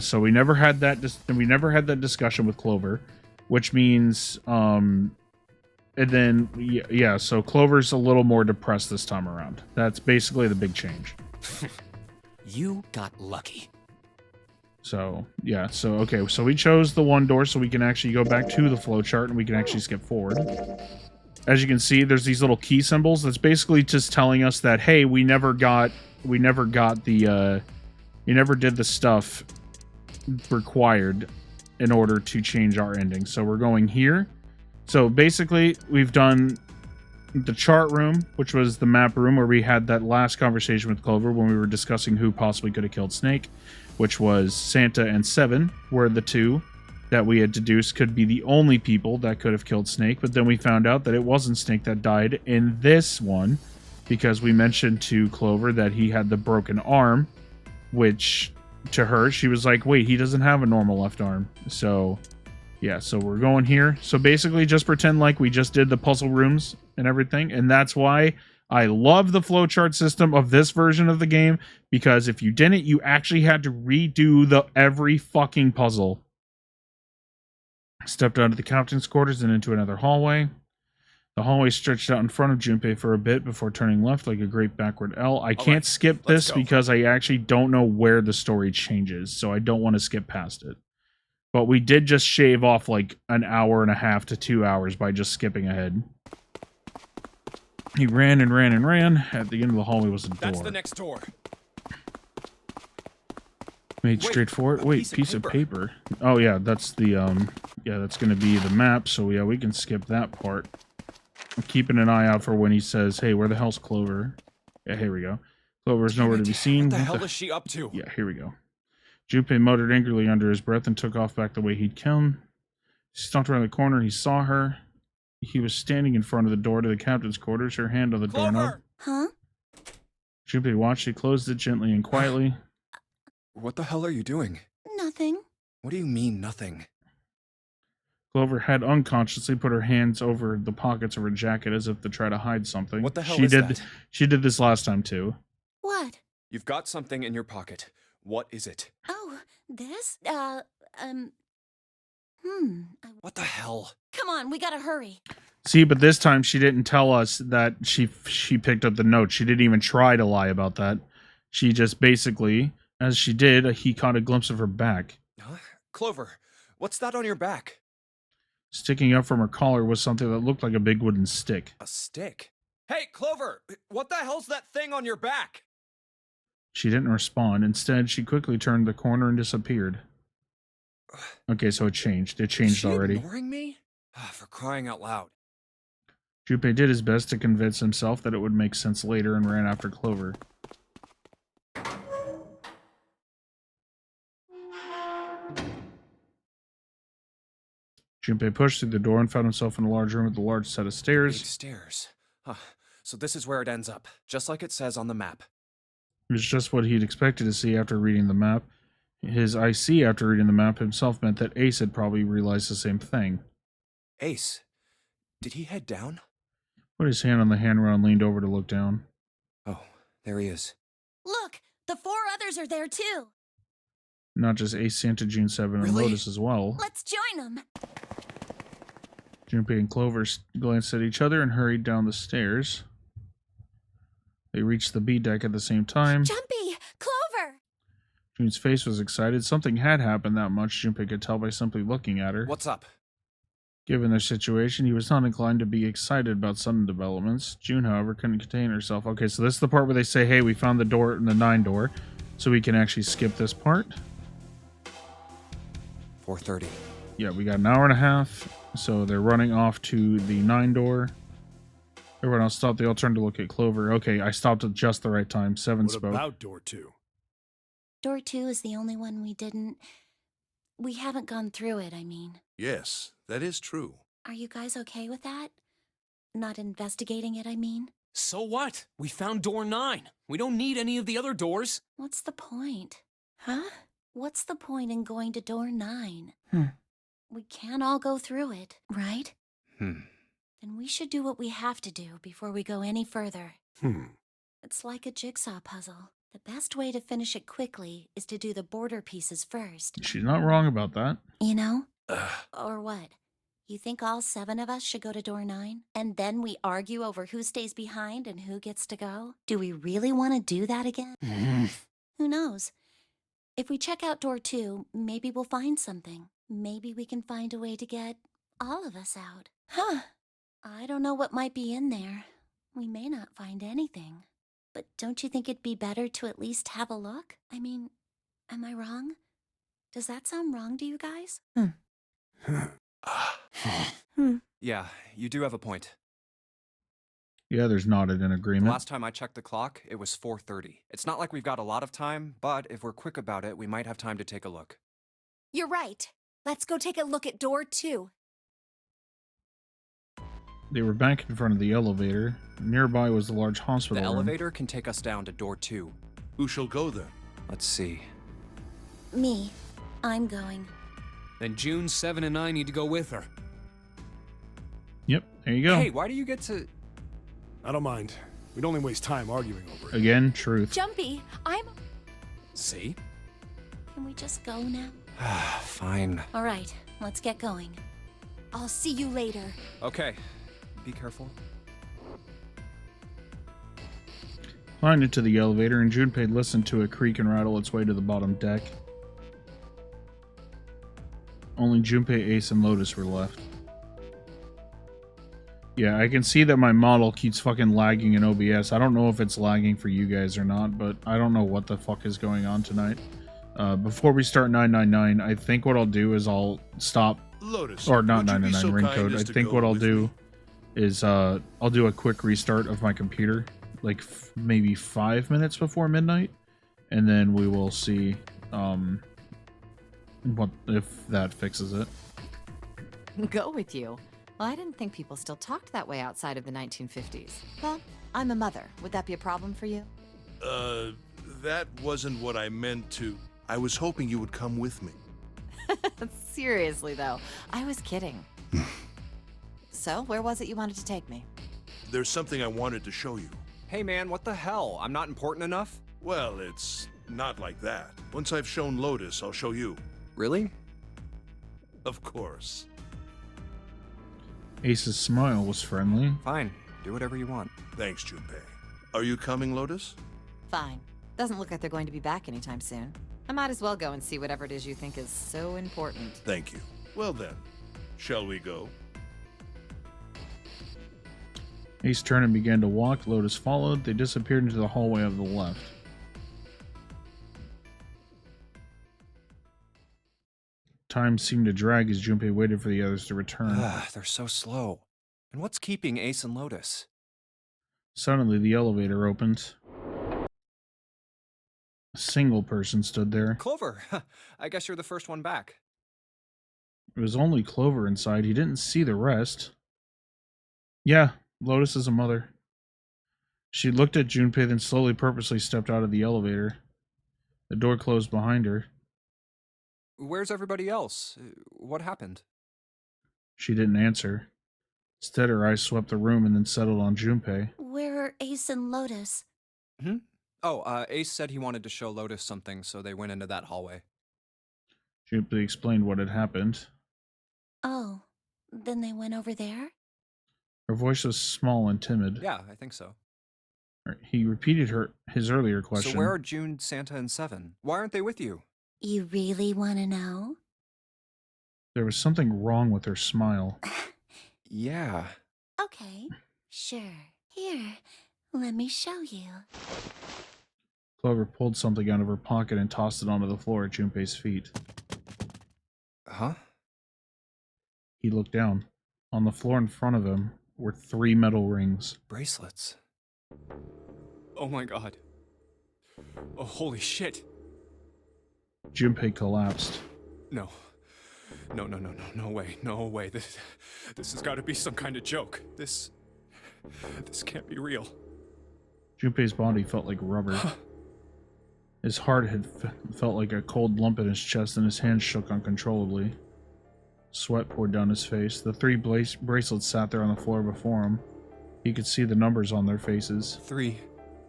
So we never had that. We never had that discussion with Clover, which means, and then yeah. So Clover's a little more depressed this time around. That's basically the big change. You got lucky. So yeah. So okay. So we chose the one door so we can actually go back to the flowchart and we can actually skip forward. As you can see, there's these little key symbols. That's basically just telling us that, hey, we never got the, you never did the stuff required in order to change our ending. So we're going here. So basically, we've done the chart room, which was the map room where we had that last conversation with Clover when we were discussing who possibly could have killed Snake, which was Santa and Seven were the two that we had deduced could be the only people that could have killed Snake. But then we found out that it wasn't Snake that died in this one. because we mentioned to Clover that he had the broken arm, which to her, she was like, wait, he doesn't have a normal left arm. So, yeah, so we're going here. So basically just pretend like we just did the puzzle rooms and everything. And that's why I love the flowchart system of this version of the game, because if you didn't, you actually had to redo every fucking puzzle. Stepped out of the captain's quarters and into another hallway. The hallway stretched out in front of Junpei for a bit before turning left like a great backward L. I can't skip this because I actually don't know where the story changes, so I don't want to skip past it. But we did just shave off like an hour and a half to 2 hours by just skipping ahead. He ran and ran and ran. At the end of the hallway was a door. That's the next door. Made straight for it. Wait, piece of paper. Oh yeah, that's the yeah, that's gonna be the map, so yeah, we can skip that part. I'm keeping an eye out for when he says, hey, where the hell's Clover? Yeah, here we go. Clover's nowhere to be seen. What the hell is she up to? Yeah, here we go. Junpei muttered angrily under his breath and took off back the way he'd come. He stopped around the corner. He saw her. He was standing in front of the door to the captain's quarters, her hand on the doorknob. Huh? Junpei watched. She closed it gently and quietly. What the hell are you doing? Nothing. What do you mean, nothing? Clover had unconsciously put her hands over the pockets of her jacket as if to try to hide something. What the hell is that? She did this last time too. What? You've got something in your pocket. What is it? Oh, this? What the hell? Come on, we gotta hurry. See, but this time she didn't tell us that she picked up the note. She didn't even try to lie about that. She just basically, as she did, he caught a glimpse of her back. Huh? Clover, what's that on your back? Sticking up from her collar was something that looked like a big wooden stick. A stick? Hey, Clover, what the hell's that thing on your back? She didn't respond. Instead, she quickly turned the corner and disappeared. Okay, so it changed. It changed already. Is she ignoring me? For crying out loud. Junpei did his best to convince himself that it would make sense later and ran after Clover. Junpei pushed through the door and found himself in a large room with a large set of stairs. Big stairs. Huh. So this is where it ends up, just like it says on the map. It was just what he'd expected to see after reading the map. His I see after reading the map himself meant that Ace had probably realized the same thing. Ace, did he head down? Put his hand on the handrail and leaned over to look down. Oh, there he is. Look, the 4 others are there too. Not just Ace, Santa, June 7, and Really? Lotus as well. Let's join them. Junpei and Clover glanced at each other and hurried down the stairs. They reached the B deck at the same time. Jumpy! Clover! June's face was excited. Something had happened that much, Junpei could tell by simply looking at her. What's up? Given their situation, he was not inclined to be excited about sudden developments. June, however, couldn't contain herself. Okay, so this is the part where they say, hey, we found the door in the 9 door. So we can actually skip this part. 4:30. Yeah, we got an hour and a half. So they're running off to the 9 door. Everyone else stopped. They all turned to look at Clover. Okay, I stopped at just the right time. 7 What spoke. about door 2? Door 2 is the only one we haven't gone through it, I mean. Yes, that is true. Are you guys okay with that? Not investigating it, I mean? So what? We found door 9. We don't need any of the other doors. What's the point? Huh? What's the point in going to door 9? We can't all go through it, right? Then we should do what we have to do before we go any further. It's like a jigsaw puzzle. The best way to finish it quickly is to do the border pieces first. She's not wrong about that. You know? Or what? You think all 7 of us should go to door 9? And then we argue over who stays behind and who gets to go? Do we really want to do that again? Who knows? If we check out door 2, maybe we'll find something. Maybe we can find a way to get all of us out. Huh. I don't know what might be in there. We may not find anything. But don't you think it'd be better to at least have a look? I mean, am I wrong? Does that sound wrong to you guys? Yeah, you do have a point. Yeah, there's nodded in The agreement. last time I checked the clock, it was 4:30. It's not like we've got a lot of time, but if we're quick about it, we might have time to take a look. You're right. Let's go take a look at door 2. They were back in front of the elevator. Nearby was the large hospital The room. elevator can take us down to door 2. Who shall go then? Let's see. Me. I'm going. Then June, 7, and I need to go with her. Yep, there you go. Hey, why do you get to... I don't mind. We'd only waste time arguing over it. Again, truth. Jumpy, See? Can we just go now? Fine. All right, let's get going. I'll see you later. Okay. Be careful. Climbed into the elevator, and Junpei listened to it creak and rattle its way to the bottom deck. Only Junpei, Ace, and Lotus were left. Yeah, I can see that my model keeps fucking lagging in OBS. I don't know if it's lagging for you guys or not, but I don't know what the fuck is going on tonight. Before we start 999, I think what I'll do is I'll stop, Lotus. or not would you be 999 so ring kind code. as I to think go what I'll with do me? is I'll do a quick restart of my computer, like maybe 5 minutes before midnight, and then we will see what if that fixes it. Go with you. Well, I didn't think people still talked that way outside of the 1950s. Well, I'm a mother. Would that be a problem for you? That wasn't what I meant to. I was hoping you would come with me. Seriously, though, I was kidding. So, where was it you wanted to take me? There's something I wanted to show you. Hey man, what the hell? I'm not important enough? Well, it's not like that. Once I've shown Lotus, I'll show you. Really? Of course. Ace's smile was friendly. Fine. Do whatever you want. Thanks, Junpei. Are you coming, Lotus? Fine. Doesn't look like they're going to be back anytime soon. I might as well go and see whatever it is you think is so important. Thank you. Well then, shall we go? Ace turned and began to walk. Lotus followed. They disappeared into the hallway of the left. Time seemed to drag as Junpei waited for the others to return. They're so slow. And what's keeping Ace and Lotus? Suddenly, the elevator opened. A single person stood there. Clover! I guess you're the first one back. It was only Clover inside. He didn't see the rest. Yeah, Lotus is a mother. She looked at Junpei, then slowly, purposely stepped out of the elevator. The door closed behind her. Where's everybody else? What happened? She didn't answer. Instead, her eyes swept the room and then settled on Junpei. Where are Ace and Lotus? Oh, Ace said he wanted to show Lotus something, so they went into that hallway. Junpei explained what had happened. Oh, then they went over there? Her voice was small and timid. Yeah, I think so. He repeated his earlier question. So where are June, Santa, and Seven? Why aren't they with you? You really want to know? There was something wrong with her smile. Yeah. Okay, sure. Here, let me show you. Clover pulled something out of her pocket and tossed it onto the floor at Junpei's feet. Huh? He looked down. On the floor in front of him were 3 metal rings. Bracelets. Oh my god. Oh, holy shit. Junpei collapsed. No. No way. No way. This has got to be some kind of joke. This can't be real. Junpei's body felt like rubber. His heart had felt like a cold lump in his chest, and his hands shook uncontrollably. Sweat poured down his face. The 3 bracelets sat there on the floor before him. He could see the numbers on their faces. 3,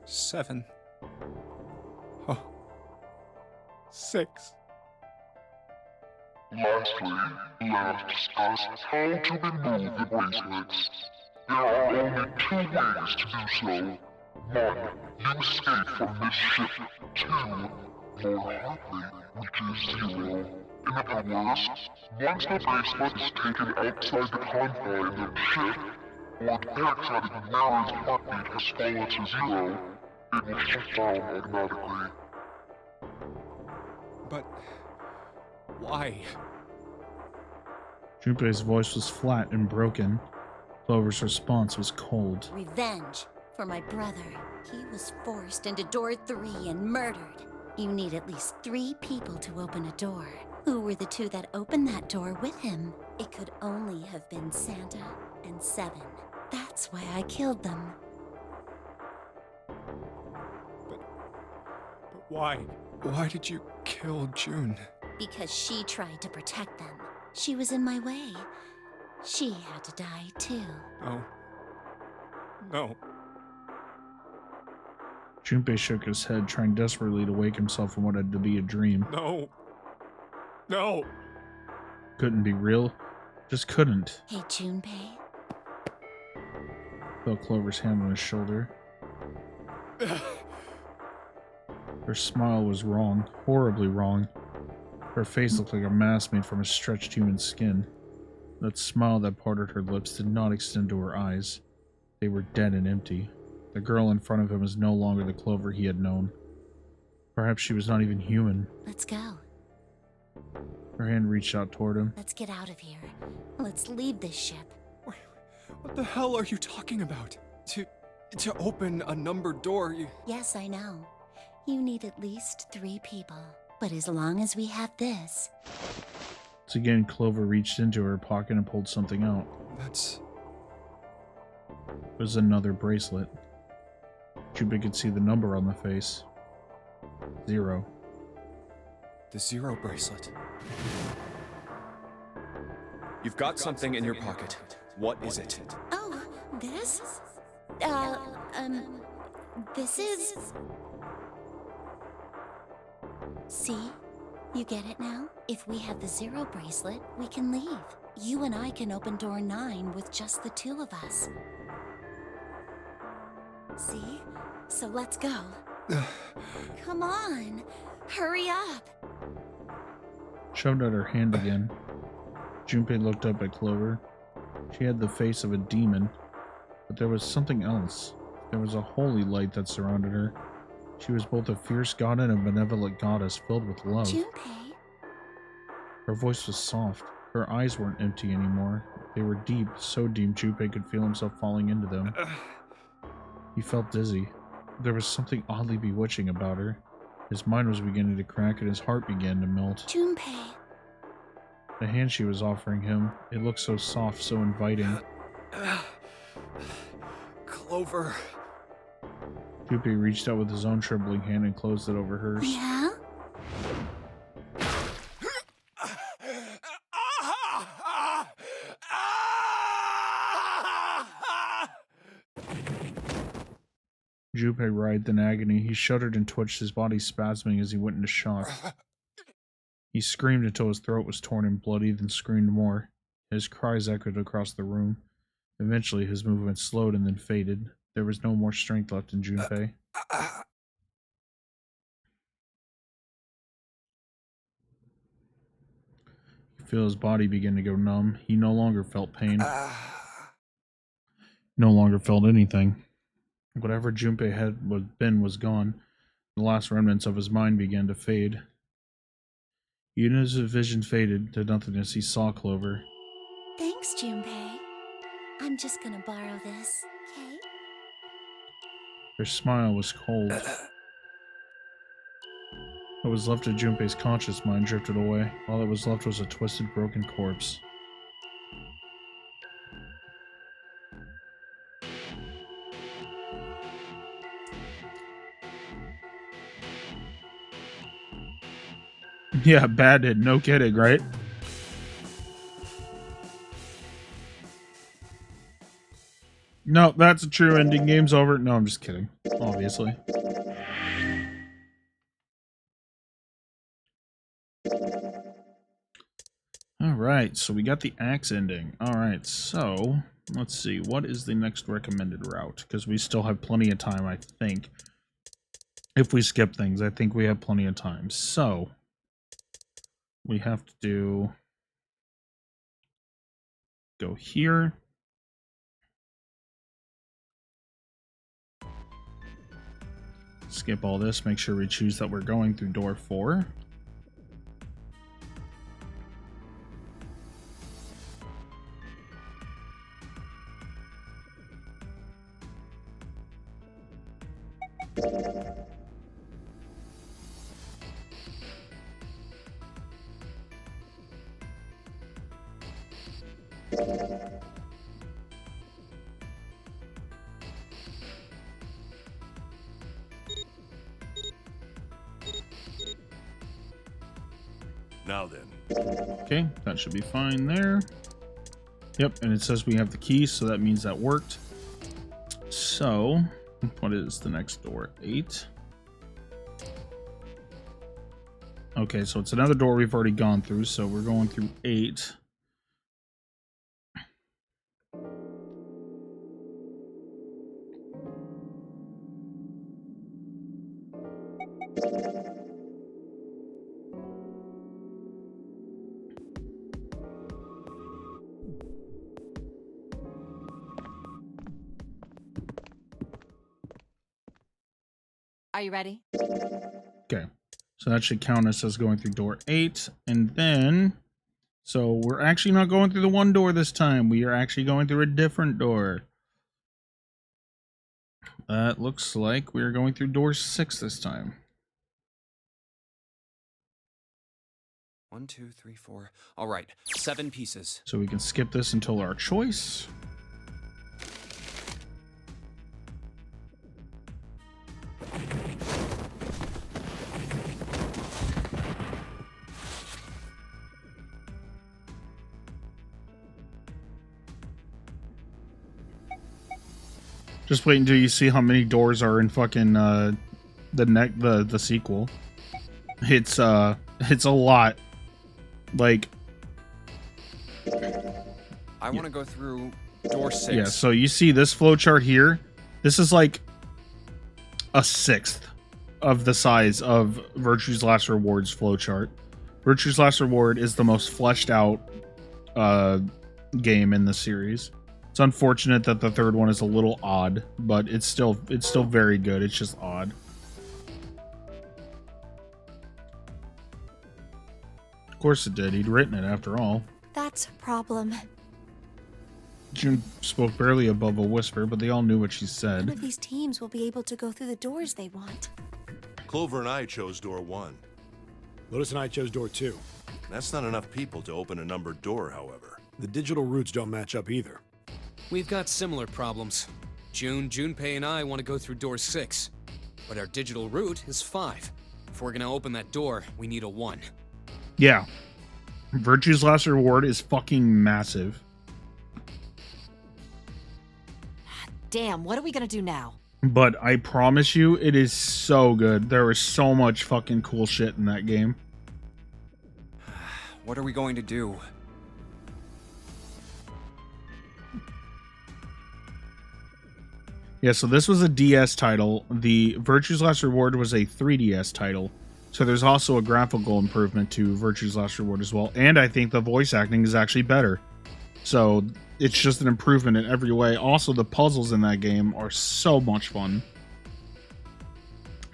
7, 6. Lastly, let us discuss how to remove the bracelets. There are only 2 ways to do so. 1. You escape from this ship. 2. More Hartley reaches 0. In other words, once the bracelet is taken outside the confines of the ship, or the backside of the mirror's heartbeat has fallen to 0, it will shut down automatically. But why? Junpei's voice was flat and broken. Clover's response was cold. Revenge for my brother. He was forced into door 3 and murdered. You need at least 3 people to open a door. Who were the 2 that opened that door with him? It could only have been Santa and Seven. That's why I killed them. But why? Why did you kill June? Because she tried to protect them. She was in my way. She had to die too. No. No. Junpei shook his head, trying desperately to wake himself from what had to be a dream. No. No. Couldn't be real. Just couldn't. Hey, Junpei. Felt Clover's hand on his shoulder. Her smile was wrong. Horribly wrong. Her face looked like a mask made from a stretched human skin. That smile that parted her lips did not extend to her eyes. They were dead and empty. The girl in front of him was no longer the Clover he had known. Perhaps she was not even human. Let's go. Her hand reached out toward him. Let's get out of here. Let's leave this ship. What the hell are you talking about? To open a numbered door, you... Yes, I know. You need at least 3 people. But as long as we have this... Once again, Clover reached into her pocket and pulled something out. That's... It was another bracelet. Junpei could see the number on the face. 0. The 0 bracelet. You've got something in your pocket. What is it? Oh, this? This is... See? You get it now? If we have the 0 bracelet, we can leave. You and I can open door 9 with just the 2 of us. See? So let's go. Come on! Hurry up! Shoved out her hand again. Junpei looked up at Clover. She had the face of a demon, but there was something else. There was a holy light that surrounded her. She was both a fierce god and a benevolent goddess filled with love. Junpei? Her voice was soft. Her eyes weren't empty anymore. They were deep, so deep Junpei could feel himself falling into them. He felt dizzy. There was something oddly bewitching about her. His mind was beginning to crack and his heart began to melt. Junpei. The hand she was offering him, it looked so soft, so inviting. Clover. Junpei reached out with his own trembling hand and closed it over hers. Yeah? Junpei writhed in agony. He shuddered and twitched, his body spasming as he went into shock. He screamed until his throat was torn and bloody, then screamed more. His cries echoed across the room. Eventually, his movement slowed and then faded. There was no more strength left in Junpei. He could feel his body begin to go numb. He no longer felt pain. No longer felt anything. Whatever Junpei had been was gone. The last remnants of his mind began to fade. Even as his vision faded to nothingness, he saw Clover. Thanks, Junpei. I'm just gonna borrow this, okay? Her smile was cold. What was left of Junpei's conscious mind drifted away. All that was left was a twisted, broken corpse. Yeah, bad hit. No kidding, right? No, that's a true ending. Game's over. No, I'm just kidding. Obviously. Alright, so we got the axe ending. Alright, so let's see. What is the next recommended route? Because we still have plenty of time, I think. If we skip things, I think we have plenty of time. So we have to go here. Skip all this, make sure we choose that we're going through door 4. Now then. Okay, that should be fine there. Yep, and it says we have the key, so that means that worked. So, what is the next door? 8. Okay, so it's another door we've already gone through, so we're going through 8. Are you ready? Okay, so that should count us as going through door 8, and then, so we're actually not going through the one door this time. We are actually going through a different door. That looks like we're going through door 6 this time. 1, 2, 3, 4. All right, 7 pieces. So we can skip this until our choice. Just wait until you see how many doors are in fucking the sequel. It's a lot. Like, I want to go through door 6. yeah, so you see this flowchart here. This is like a sixth of the size of Virtue's Last Reward's flowchart. Virtue's Last Reward is the most fleshed out game in the series. It's unfortunate that the third one is a little odd, but it's still very good. It's just odd. Of course it did. He'd written it after all. That's a problem. June spoke barely above a whisper, but they all knew what she None said. of these teams will be able to go through the doors they want. Clover and I chose door 1. Lotus and I chose door 2. That's not enough people to open a numbered door, however. The digital routes don't match up either. We've got similar problems. Junpei and I want to go through door 6, but our digital route is 5. If we're gonna open that door, we need a 1. Yeah. Virtue's Last Reward is fucking massive. Damn, what are we gonna do now? But I promise you, it is so good. There is so much fucking cool shit in that game. What are we going to do? Yeah, so this was a DS title. The Virtue's Last Reward was a 3DS title. So there's also a graphical improvement to Virtue's Last Reward as well. And I think the voice acting is actually better. So it's just an improvement in every way. Also, the puzzles in that game are so much fun.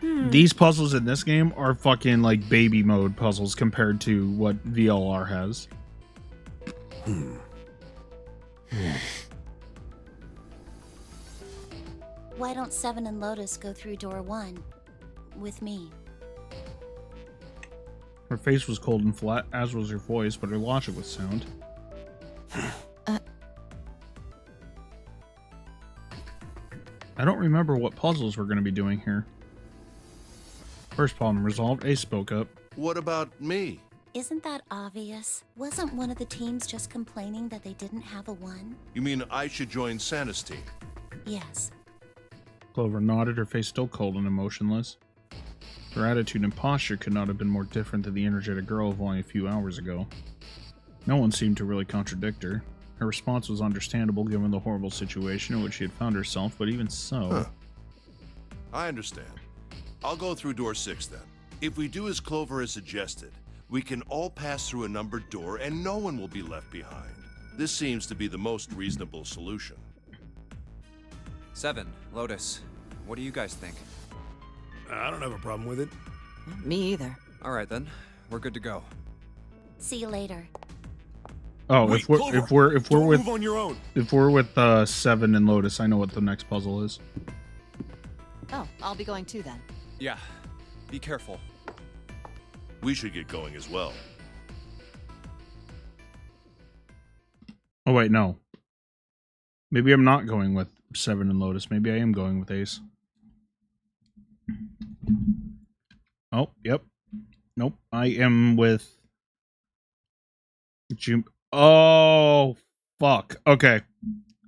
These puzzles in this game are fucking like baby mode puzzles compared to what VLR has. Why don't Seven and Lotus go through door 1 with me? Her face was cold and flat, as was her voice, but her logic was sound. I don't remember what puzzles we're going to be doing here. First problem resolved, Ace spoke up. What about me? Isn't that obvious? Wasn't one of the teams just complaining that they didn't have a 1? You mean I should join Santa's team? Yes. Clover nodded, her face still cold and emotionless. Her attitude and posture could not have been more different than the energetic girl of only a few hours ago. No one seemed to really contradict her. Her response was understandable given the horrible situation in which she had found herself, but even so... Huh. I understand. I'll go through door 6 then. If we do as Clover has suggested, we can all pass through a numbered door and no one will be left behind. This seems to be the most reasonable solution. 7, Lotus. What do you guys think? I don't have a problem with it. Me either. All right then, we're good to go. See you later. Oh, Wait, if we're Clover, don't with move on your own. if we're with Seven and Lotus, I know what the next puzzle is. Oh, I'll be going too then. Yeah, be careful. We should get going as well. Oh wait, no. Maybe I'm not going with Seven and Lotus. Maybe I am going with Ace. Oh, yep. Nope. I am with Oh, fuck. Okay.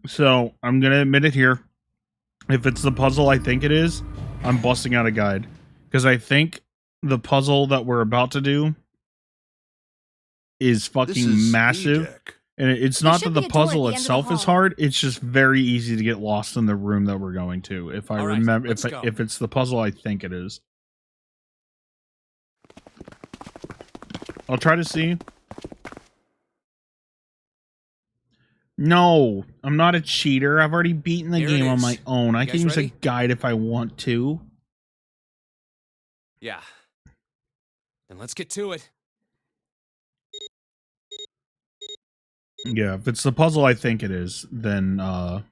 So, I'm gonna admit it here. If it's the puzzle I think it is, I'm busting out a guide. Because I think the puzzle that we're about to do is This fucking is massive. E-Deck. And it's There not should that be the a door at puzzle the end of the itself is hall. hard. It's just very easy to get lost in the room that we're going to. If I All right, remember, let's go. if it's the puzzle I think it is, I'll try to see. No, I'm not a cheater. I've already beaten the Here it game on is. my own. I You can guys use ready? a guide if I want to. Yeah. Then let's get to it. Yeah, if it's the puzzle I think it is, then I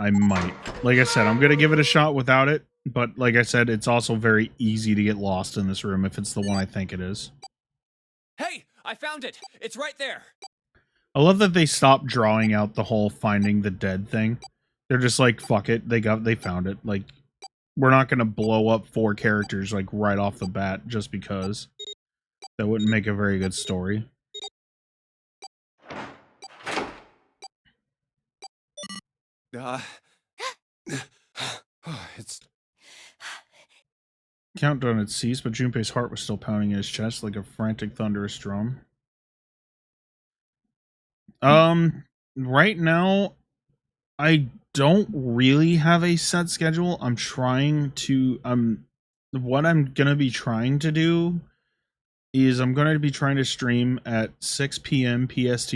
might. Like I said, I'm gonna give it a shot without it, but like I said, it's also very easy to get lost in this room if it's the one I think it is. Hey, I found it. It's right there. I love that they stopped drawing out the whole finding the dead thing. They're just like, fuck it, they found it. Like, we're not gonna blow up 4 characters like right off the bat just because. That wouldn't make a very good story. It's Countdown had ceased, but Junpei's heart was still pounding in his chest like a frantic, thunderous drum. Right now, I don't really have a set schedule. I'm trying to, what I'm gonna be trying to do is I'm gonna be trying to stream at 6 p.m. PST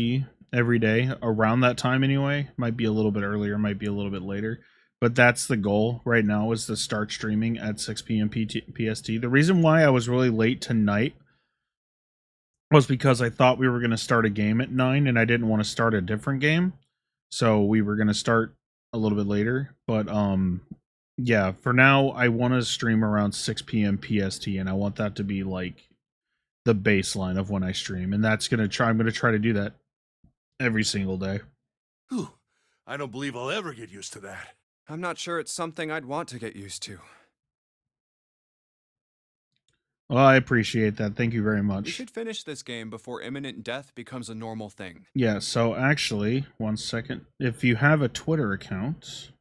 every day, around that time anyway. Might be a little bit earlier, might be a little bit later. But that's the goal right now, is to start streaming at 6 p.m. PST. The reason why I was really late tonight was because I thought we were going to start a game at 9 and I didn't want to start a different game. So we were going to start a little bit later. But yeah, for now I want to stream around 6 p.m. PST, and I want that to be like the baseline of when I stream. And I'm going to try to do that every single day. Whew. I don't believe I'll ever get used to that. I'm not sure it's something I'd want to get used to. Well, I appreciate that. Thank you very We much. should finish this game before imminent death becomes a normal thing. Yeah, so actually, one second. If you have a Twitter account,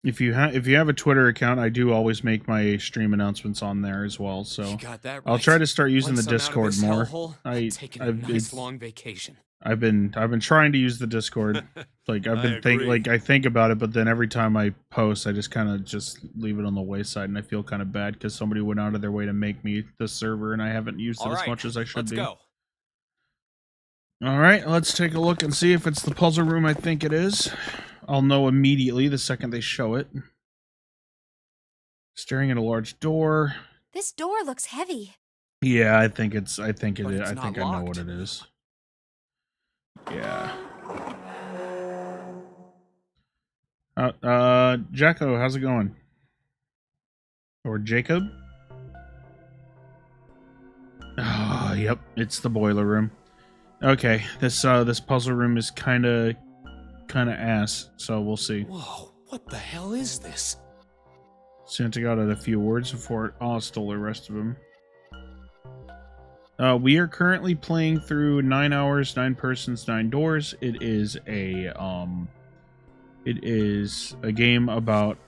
if you have a Twitter account, I do always make my stream announcements on there as well. So You got that right. I'll try to start using Once the I'm out of Discord this more. hellhole, I- I'm taking a I've- nice it's- long vacation. I've been trying to use the Discord. Like I've been agree. I think about it, but then every time I post, I just kind of just leave it on the wayside, and I feel kind of bad because somebody went out of their way to make me the server, and I haven't used it All as right, much as I should let's be. go. All right, let's take a look and see if it's the puzzle room I think it is. I'll know immediately the second they show it. Staring at a large door. This door looks heavy. Yeah, I think it is. But I it's think not I know locked. what it is. Yeah. Jacko, how's it going? Or Jacob? Ah, yep, it's the boiler room. Okay, this puzzle room is kind of ass, so we'll see. Whoa, what the hell is this? Santa got out a few words before it stole the rest of them. We are currently playing through 9 hours, 9 persons, 9 doors. It is a game about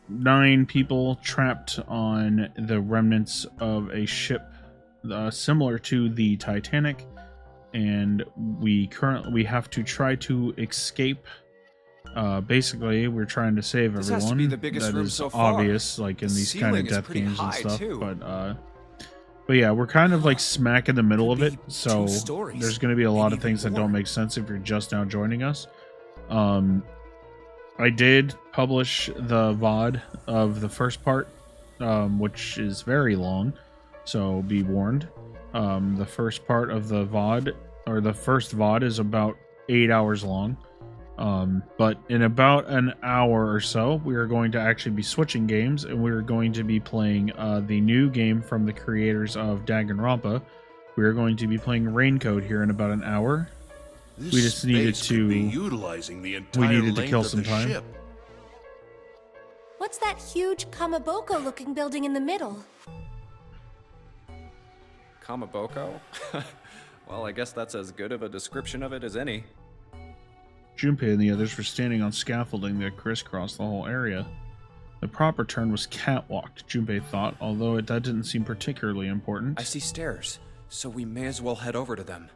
9 people trapped on the remnants of a ship similar to the Titanic, and we have to try to escape. Basically, we're trying to save This has to everyone. be the biggest That room is so far. obvious, like in The these kind of ceiling is death pretty games and high, stuff. too. But yeah, we're kind of like smack in the middle of Could it, be so 2 stories, there's going to be a lot maybe of things even that don't more. make sense if you're just now joining us. I did publish the VOD of the first part, which is very long, so be warned. The first part of the VOD, or the first VOD, is about 8 hours long. But in about an hour or so, we are going to actually be switching games, and we're going to be playing the new game from the creators of Danganronpa. We are going to be playing Raincoat here in about an hour. This We just needed space could be to- utilizing the entire needed to length kill of some the time. ship. What's that huge Kamaboko-looking building in the middle? Kamaboko? Well, I guess that's as good of a description of it as any. Junpei and the others were standing on scaffolding that crisscrossed the whole area. The proper term was catwalked, Junpei thought, although that didn't seem particularly important. I see stairs, so we may as well head over to them.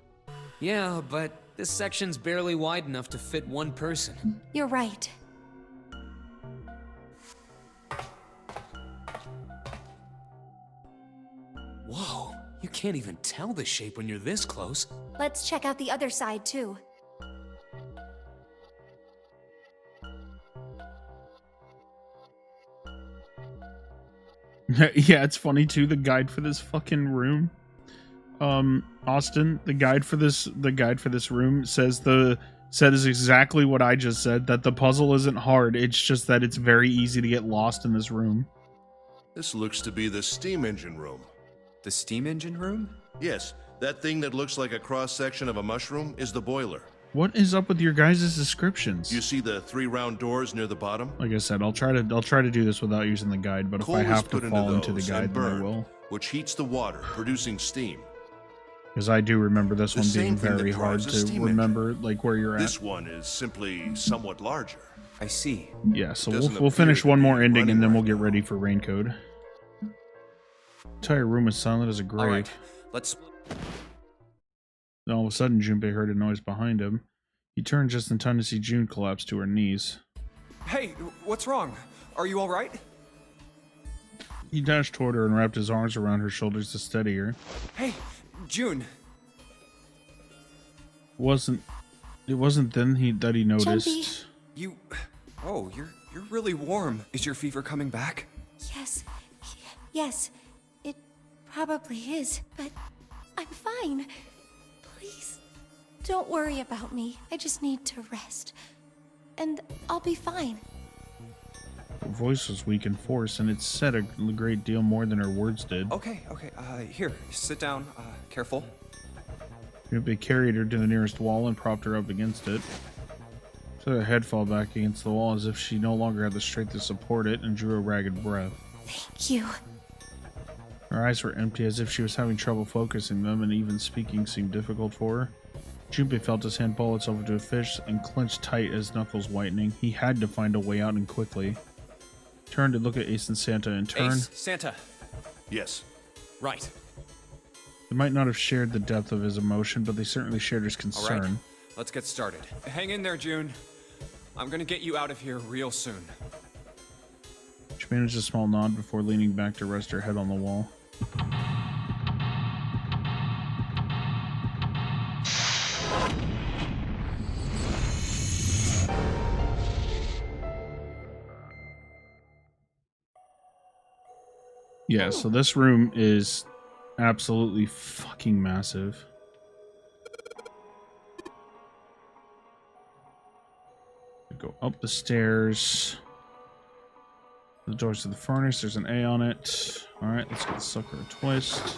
Yeah, but this section's barely wide enough to fit one person. You're right. Whoa, you can't even tell the shape when you're this close. Let's check out the other side, too. Yeah, it's funny too, the guide for this fucking room. Austin, the guide for this room says exactly what I just said, that the puzzle isn't hard, it's just that it's very easy to get lost in this room. This looks to be the steam engine room. The steam engine room? Yes, that thing that looks like a cross-section of a mushroom is the boiler. What is up with your guys' descriptions? You see the 3 round doors near the bottom? Like I said, I'll try to do this without using the guide, but Coal if I is have to put fall into the those guide, and then I burned, will. which heats the water, producing steam. Because I do remember this The one being same thing that very hard drives a to steam remember, like where you're at. This one is simply somewhat larger. I see. Yeah, so Doesn't we'll finish appear one to more be ending and running then we'll right get now. ready for rain code. Entire room is silent as a grave. All right, let's... Then all of a sudden, Junpei heard a noise behind him. He turned just in time to see June collapse to her knees. Hey, what's wrong? Are you all right? He dashed toward her and wrapped his arms around her shoulders to steady her. Hey, June. It wasn't then that he noticed. Junpei. You... Oh, you're really warm. Is your fever coming back? Yes. Yes. It probably is, but I'm fine. Please, don't worry about me. I just need to rest. And I'll be fine. Her voice was weak and forced, and it said a great deal more than her words did. Okay, here, sit down, careful. Junpei carried her to the nearest wall and propped her up against it. So her head fell back against the wall as if she no longer had the strength to support it, and drew a ragged breath. Thank you. Her eyes were empty, as if she was having trouble focusing them, and even speaking seemed difficult for her. Junpei felt his hand ball itself into a fist and clenched tight, his knuckles whitening. He had to find a way out, and quickly. Turned to look at Ace and Santa in turn. Ace, Santa. Yes. Right. They might not have shared the depth of his emotion, but they certainly shared his concern. All right, let's get started. Hang in there, June. I'm gonna get you out of here real soon. She managed a small nod before leaning back to rest her head on the wall. Yeah, so this room is absolutely fucking massive. Go up the stairs. The doors to the furnace, there's an A on it. Alright, let's get the sucker a twist.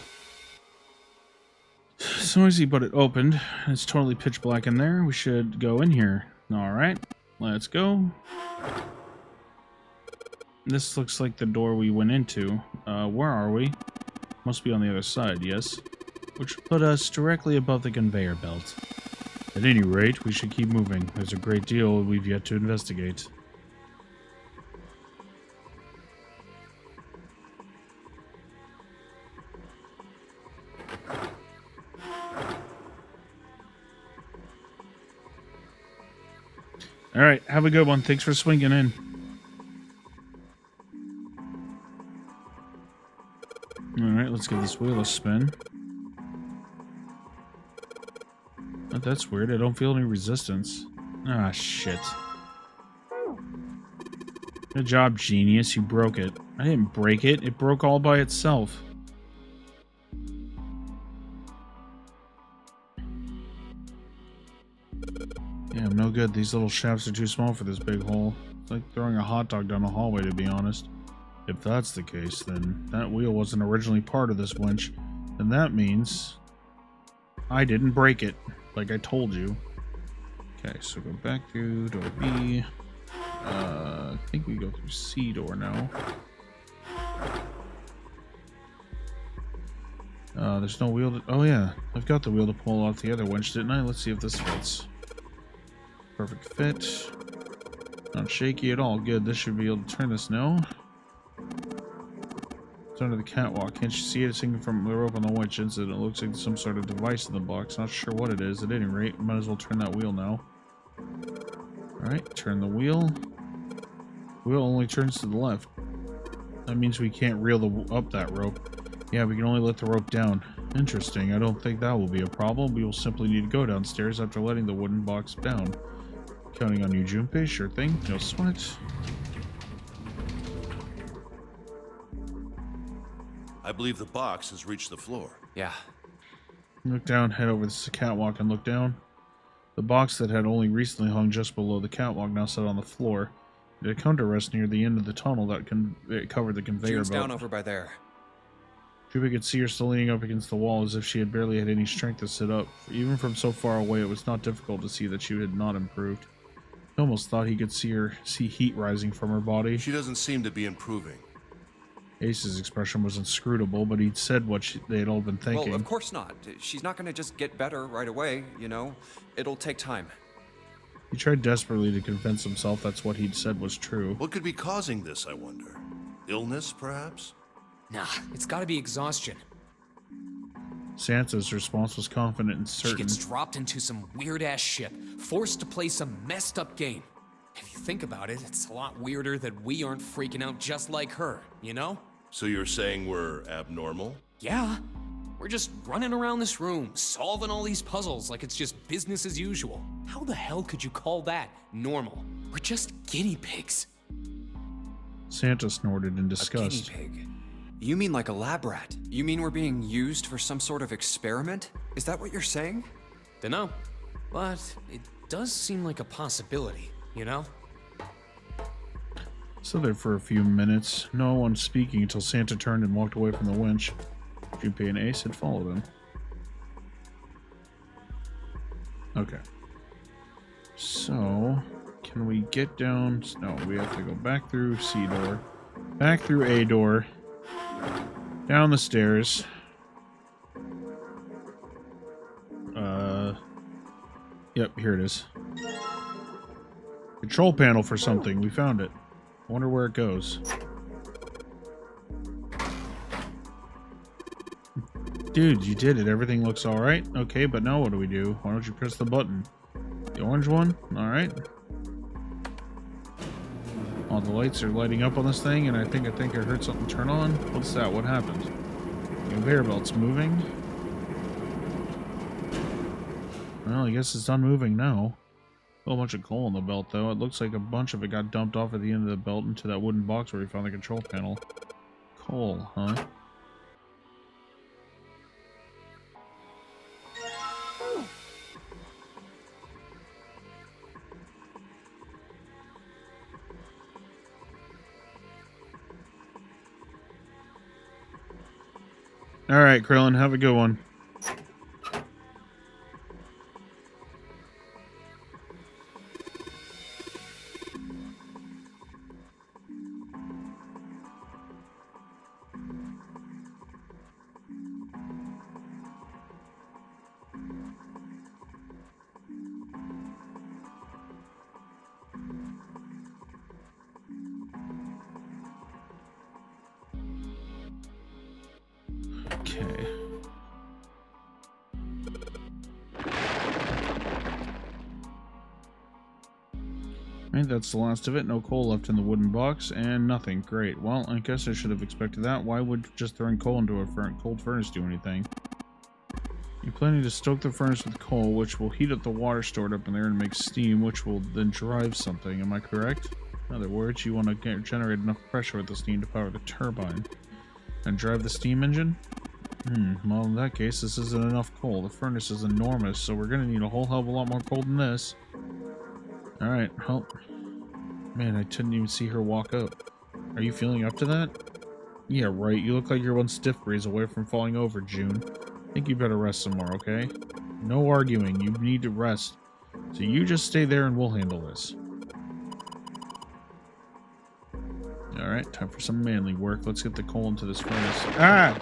It's noisy, but it opened. It's totally pitch black in there. We should go in here. Alright, let's go. This looks like the door we went into. Where are we? Must be on the other side, yes. Which would put us directly above the conveyor belt. At any rate, we should keep moving. There's a great deal we've yet to investigate. Alright, have a good one. Thanks for swinging in. Alright, let's give this wheel a spin. Oh, that's weird. I don't feel any resistance. Ah, shit. Good job, genius. You broke it. I didn't break it. It broke all by itself. Yeah, I'm no good. These little shafts are too small for this big hole. It's like throwing a hot dog down a hallway, to be honest. If that's the case, then that wheel wasn't originally part of this winch. Then that means I didn't break it, like I told you. Okay, so go back to door B. I think we go through C door now. There's no wheel to... Oh yeah, I've got the wheel to pull off the other winch, didn't I? Let's see if this fits. Perfect fit. Not shaky at all. Good, this should be able to turn this now. It's under the catwalk. Can't you see it? It's hanging from the rope on the winch. It looks like some sort of device in the box. Not sure what it is. At any rate, might as well turn that wheel now. Alright, turn the wheel. Wheel only turns to the left. That means we can't reel up that rope. Yeah, we can only let the rope down. Interesting. I don't think that will be a problem. We will simply need to go downstairs after letting the wooden box down. Counting on you, Junpei. Sure thing. No sweat. I believe the box has reached the floor. Yeah. Look down, head over the catwalk and look down. The box that had only recently hung just below the catwalk now sat on the floor. It had come to rest near the end of the tunnel that covered the conveyor June's belt. down over by there. Junpei could see her still leaning up against the wall as if she had barely had any strength to sit up. Even from so far away, it was not difficult to see that she had not improved. He almost thought he could see heat rising from her body. She doesn't seem to be improving. Ace's expression was inscrutable, but he'd said what they had all been thinking. Well, of course not. She's not going to just get better right away, you know? It'll take time. He tried desperately to convince himself that's what he'd said was true. What could be causing this, I wonder? Illness, perhaps? Nah, it's gotta be exhaustion. Santa's response was confident and certain. She gets dropped into some weird-ass ship, forced to play some messed-up game. If you think about it, it's a lot weirder that we aren't freaking out just like her, you know? So you're saying we're abnormal? Yeah. We're just running around this room, solving all these puzzles like it's just business as usual. How the hell could you call that normal? We're just guinea pigs. Santa snorted in disgust. A guinea pig? You mean like a lab rat? You mean we're being used for some sort of experiment? Is that what you're saying? Dunno. But it does seem like a possibility, you know? Stood there for a few minutes, no one speaking until Santa turned and walked away from the winch. Junpei and Ace had followed him. Okay. So, can we get down? No, we have to go back through C door, back through A door, down the stairs. Yep, here it is. Control panel for something. We found it. Wonder where it goes. Dude, you did it. Everything looks alright. Okay, but now what do we do? Why don't you press the button? The orange one? Alright. All the lights are lighting up on this thing, and I think I heard something turn on. What's that? What happened? The conveyor belt's moving. Well, I guess it's done moving now. A whole bunch of coal in the belt, though. It looks like a bunch of it got dumped off at the end of the belt into that wooden box where we found the control panel. Coal, huh? Alright, Krillin, have a good one. Okay. Right, that's the last of it. No coal left in the wooden box, and nothing. Great. Well, I guess I should have expected that. Why would just throwing coal into a cold furnace do anything? You're planning to stoke the furnace with coal, which will heat up the water stored up in there and make steam, which will then drive something. Am I correct? In other words, you want to generate enough pressure with the steam to power the turbine and drive the steam engine? Well, in that case, this isn't enough coal. The furnace is enormous, so we're going to need a whole hell of a lot more coal than this. Alright, well, man, I didn't even see her walk up. Are you feeling up to that? Yeah, right. You look like you're one stiff breeze away from falling over, June. I think you better rest some more, okay? No arguing. You need to rest. So you just stay there and we'll handle this. All right, time for some manly work. Let's get the coal into this furnace. Ah!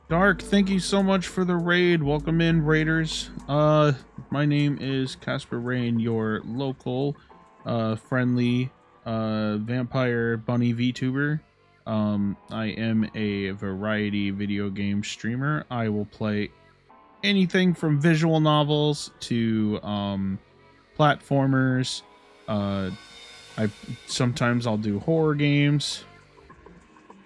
Dark, thank you so much for the raid. Welcome in, raiders. My name is Casper Rain, your local, friendly, vampire bunny VTuber. I am a variety video game streamer. I will play anything from visual novels to, platformers. Sometimes I'll do horror games.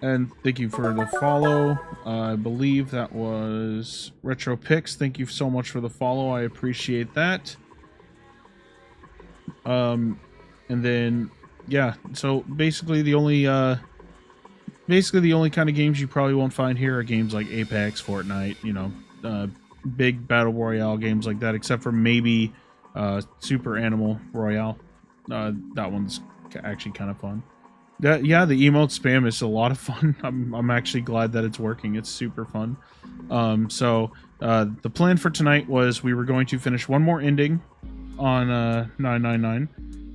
And thank you for the follow. I believe that was Retro Pix. Thank you so much for the follow. I appreciate that. And then yeah, so basically the only kind of games you probably won't find here are games like Apex, Fortnite, you know, big battle royale games like that, except for maybe Super Animal Royale. That one's actually kind of fun. Yeah, the emote spam is a lot of fun. I'm actually glad that it's working. It's super fun. So the plan for tonight was we were going to finish one more ending on 999,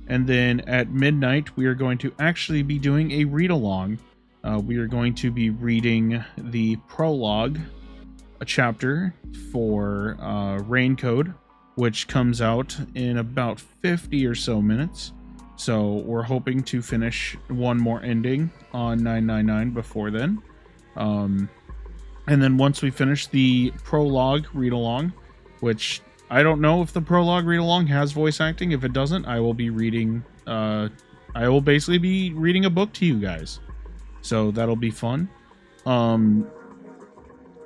and then at midnight we are going to actually be doing a read-along. We are going to be reading the prologue, a chapter for Rain Code, which comes out in about 50 or so minutes. So we're hoping to finish one more ending on 999 before then. And then once we finish the prologue read-along, which I don't know if the prologue read-along has voice acting. If it doesn't, I will be reading, I will basically be reading a book to you guys. So that'll be fun. And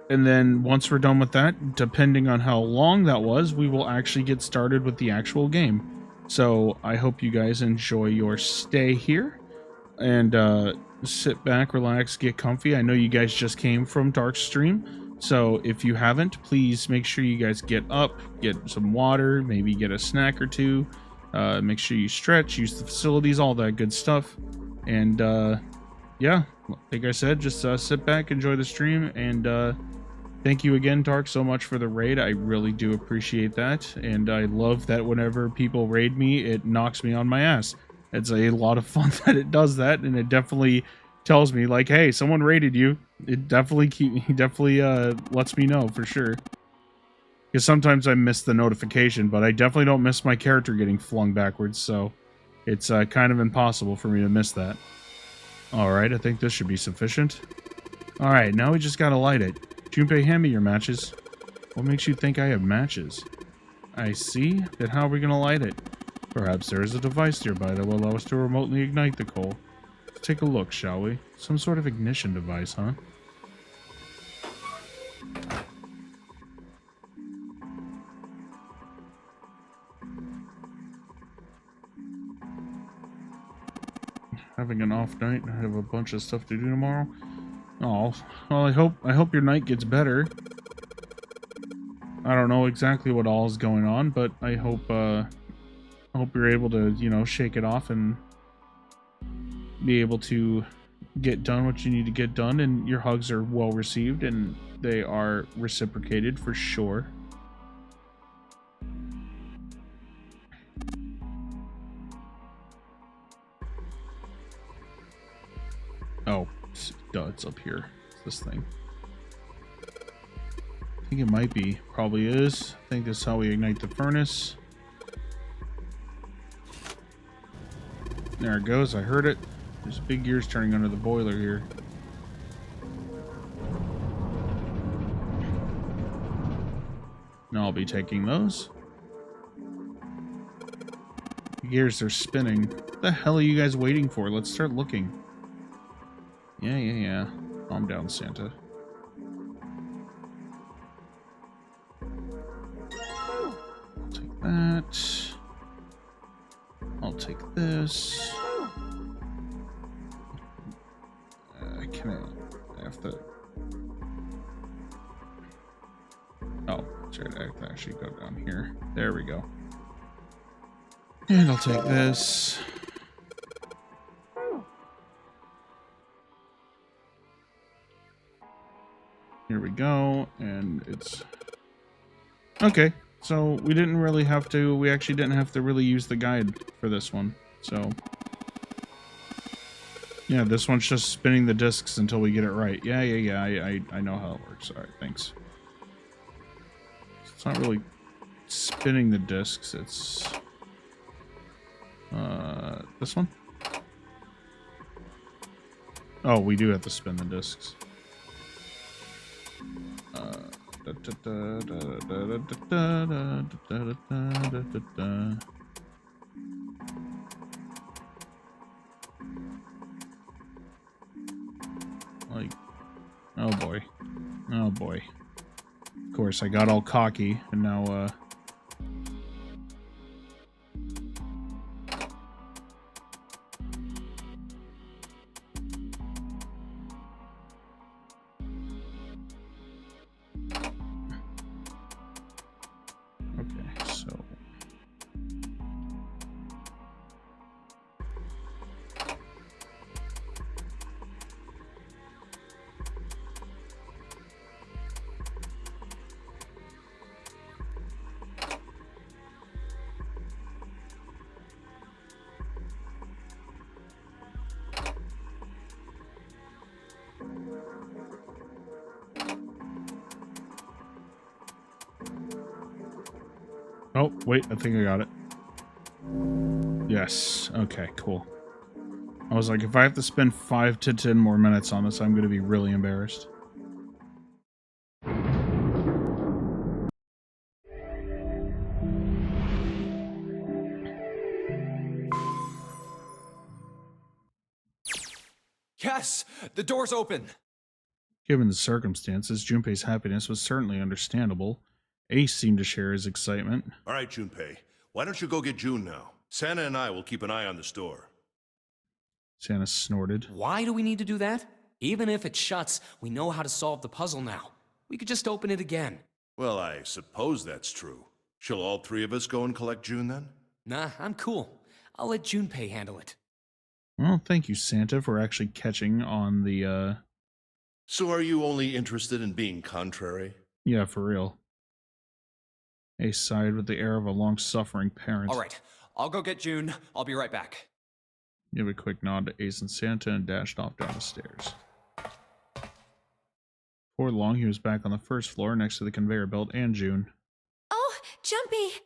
then once we're done with that, depending on how long that was, we will actually get started with the actual game. So I hope you guys enjoy your stay here and sit back, relax, get comfy. I know you guys just came from Dark's stream, so if you haven't, please make sure you guys get up, get some water, maybe get a snack or two. Make sure you stretch, use the facilities, all that good stuff. And yeah, like I said, just sit back, enjoy the stream, and thank you again, Dark, so much for the raid. I really do appreciate that, and I love that whenever people raid me, it knocks me on my ass. It's a lot of fun that it does that, and it definitely tells me, like, hey, someone raided you. It definitely lets me know for sure. Because sometimes I miss the notification, but I definitely don't miss my character getting flung backwards, so it's kind of impossible for me to miss that. Alright, I think this should be sufficient. Alright, now we just gotta light it. Junpei, hand me your matches. What makes you think I have matches? I see. Then how are we gonna light it? Perhaps there is a device nearby that will allow us to remotely ignite the coal. Let's take a look, shall we? Some sort of ignition device, huh? Having an off night. I have a bunch of stuff to do tomorrow. Oh, well, I hope your night gets better. I don't know exactly what all is going on, but I hope you're able to, you know, shake it off and be able to get done what you need to get done, and your hugs are well received and they are reciprocated for sure. Oh, duh, it's up here. It's this thing. I think it might be. Probably is. I think this is how we ignite the furnace. There it goes. I heard it. There's big gears turning under the boiler here. Now I'll be taking those. The gears are spinning. What the hell are you guys waiting for? Let's start looking. Yeah. Calm down, Santa. I'll take that. I'll take this. I have to... Oh, sorry, I have to actually go down here. There we go. And I'll take this. Here we go, and it's... Okay, so we didn't really have to... We actually didn't have to really use the guide for this one, so... Yeah, this one's just spinning the discs until we get it right. Yeah, I know how it works. Alright, thanks. It's not really spinning the discs, it's... this one? Oh, we do have to spin the discs. Like, oh boy. Oh boy. Of course, I got all cocky, and now, okay, so... Oh, wait, I think I got it. Yes, okay, cool. I was like, if I have to spend 5 to 10 more minutes on this, I'm going to be really embarrassed. Yes! The door's open! Given the circumstances, Junpei's happiness was certainly understandable. Ace seemed to share his excitement. All right, Junpei. Why don't you go get June now? Santa and I will keep an eye on the store. Santa snorted. Why do we need to do that? Even if it shuts, we know how to solve the puzzle now. We could just open it again. Well, I suppose that's true. Shall all three of us go and collect June then? Nah, I'm cool. I'll let Junpei handle it. Well, thank you, Santa, for actually catching on the, So are you only interested in being contrary? Yeah, for real. Ace sighed with the air of a long-suffering parent. All right, I'll go get June. I'll be right back. Give a quick nod to Ace and Santa and dashed off down the stairs. Before long, he was back on the first floor next to the conveyor belt and June. Oh, Jumpy!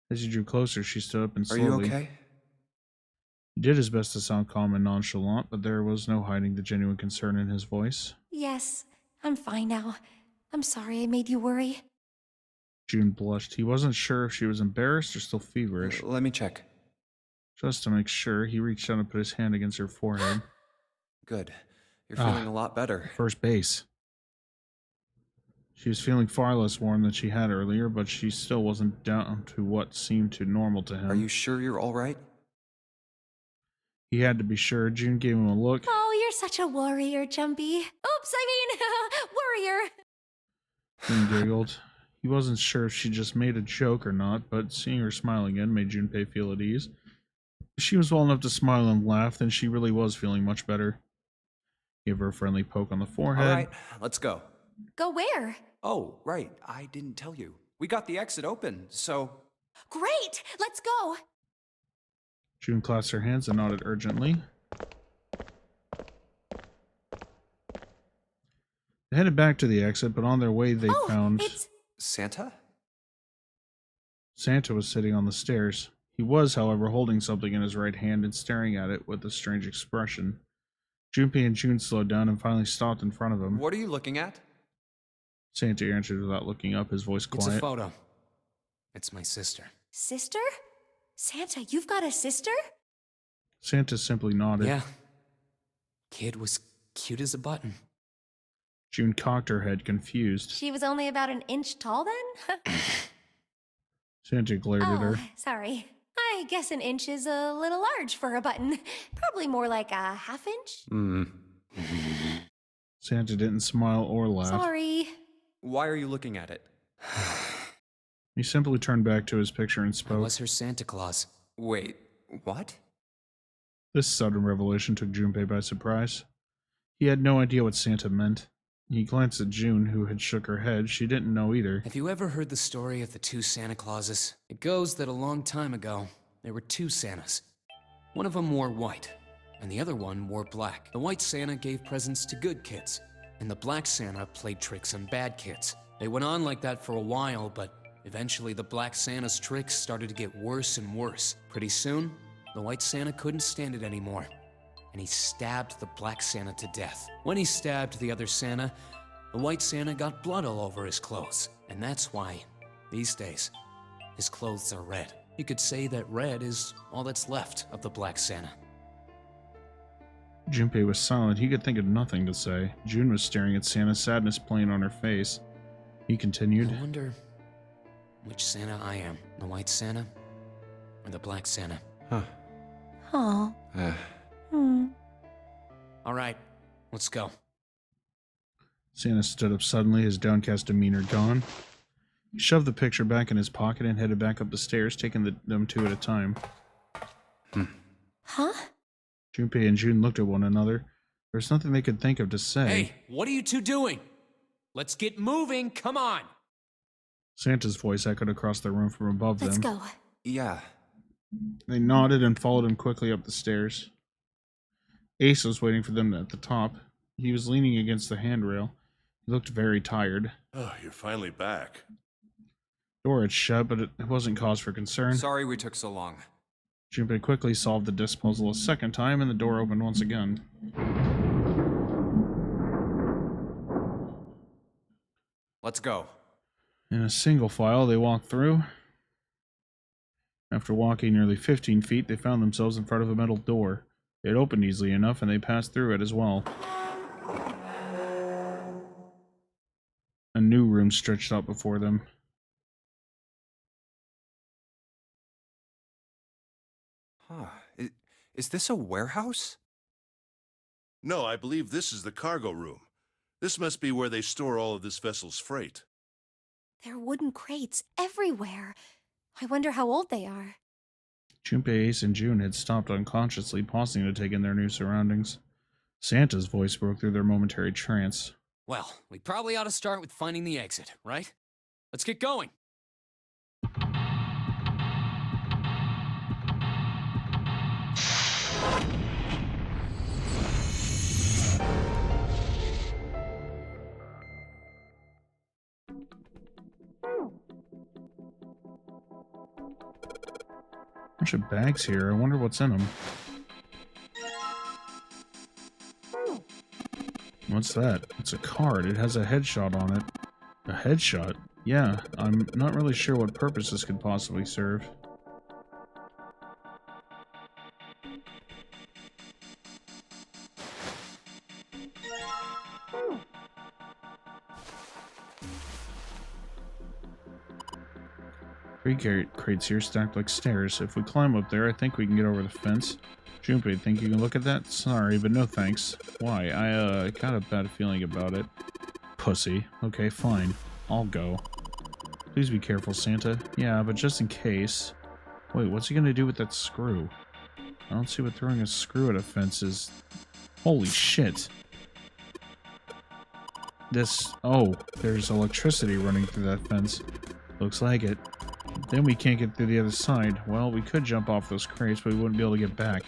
As he drew closer, she stood up and Are slowly... you okay? He did his best to sound calm and nonchalant, but there was no hiding the genuine concern in his voice. Yes, I'm fine now. I'm sorry I made you worry. June blushed. He wasn't sure if she was embarrassed or still feverish. Let me check. Just to make sure, he reached out and put his hand against her forehead. Good. You're feeling a lot better. First base. She was feeling far less warm than she had earlier, but she still wasn't down to what seemed to normal to him. Are you sure you're all right? He had to be sure. June gave him a look. Oh, you're such a warrior, Jumpy. Oops, I mean, warrior. June giggled. He wasn't sure if she just made a joke or not, but seeing her smile again made Junpei feel at ease. If she was well enough to smile and laugh, then she really was feeling much better. He gave her a friendly poke on the forehead. All right, let's go. Go where? Oh, right. I didn't tell you. We got the exit open, so... Great, let's go. June clasped her hands and nodded urgently. They headed back to the exit, but on their way they found... It's... Santa? Santa was sitting on the stairs. He was, however, holding something in his right hand and staring at it with a strange expression. Junpei and June slowed down and finally stopped in front of him. What are you looking at? Santa answered without looking up, his voice quiet. It's a photo. It's my sister. Sister? Santa, you've got a sister? Santa simply nodded. Yeah. Kid was cute as a button. June cocked her head, confused. She was only about an inch tall then? Santa glared at her. Sorry. I guess an inch is a little large for a button. Probably more like a half inch. Santa didn't smile or laugh. Sorry. Why are you looking at it? He simply turned back to his picture and I spoke. was her Santa Claus. Wait, what? This sudden revelation took Junpei by surprise. He had no idea what Santa meant. He glanced at June, who had shook her head. She didn't know either. Have you ever heard the story of the two Santa Clauses? It goes that a long time ago, there were two Santas. One of them wore white, and the other one wore black. The white Santa gave presents to good kids, and the black Santa played tricks on bad kids. They went on like that for a while, but eventually the black Santa's tricks started to get worse and worse. Pretty soon, the white Santa couldn't stand it anymore, and he stabbed the black Santa to death. When he stabbed the other Santa, the white Santa got blood all over his clothes, and that's why, these days, his clothes are red. You could say that red is all that's left of the black Santa. Junpei was silent. He could think of nothing to say. June was staring at Santa, sadness playing on her face. He continued. I wonder which Santa I am, the white Santa or the black Santa. Huh. Aw. All right, let's go. Santa stood up suddenly, his downcast demeanor gone. He shoved the picture back in his pocket and headed back up the stairs, taking them two at a time. Huh? Junpei and June looked at one another. There was nothing they could think of to say. Hey, what are you two doing? Let's get moving, come on! Santa's voice echoed across the room from above Let's them. go. Yeah. They nodded and followed him quickly up the stairs. Ace was waiting for them at the top. He was leaning against the handrail. He looked very tired. Oh, you're finally back. Door had shut, but it wasn't cause for concern. Sorry we took so long. Junpei quickly solved the disc puzzle a second time, and the door opened once again. Let's go. In a single file, they walked through. After walking nearly 15 feet, they found themselves in front of a metal door. It opened easily enough, and they passed through it as well. A new room stretched out before them. Huh. Is this a warehouse? No, I believe this is the cargo room. This must be where they store all of this vessel's freight. There are wooden crates everywhere. I wonder how old they are. Junpei, Ace, and June had stopped unconsciously, pausing to take in their new surroundings. Santa's voice broke through their momentary trance. Well, we probably ought to start with finding the exit, right? Let's get going! Bunch of bags here. I wonder what's in them. What's that? It's a card. It has a headshot on it. A headshot? Yeah, I'm not really sure what purpose this could possibly serve. Three crates here stacked like stairs. If we climb up there, I think we can get over the fence. Junpei, think you can look at that? Sorry, but no thanks. Why? I got a bad feeling about it. Pussy. Okay, fine. I'll go. Please be careful, Santa. Yeah, but just in case. Wait, what's he gonna do with that screw? I don't see what throwing a screw at a fence is. Holy shit. Oh, there's electricity running through that fence. Looks like it. Then we can't get through the other side. Well, we could jump off those crates, but we wouldn't be able to get back.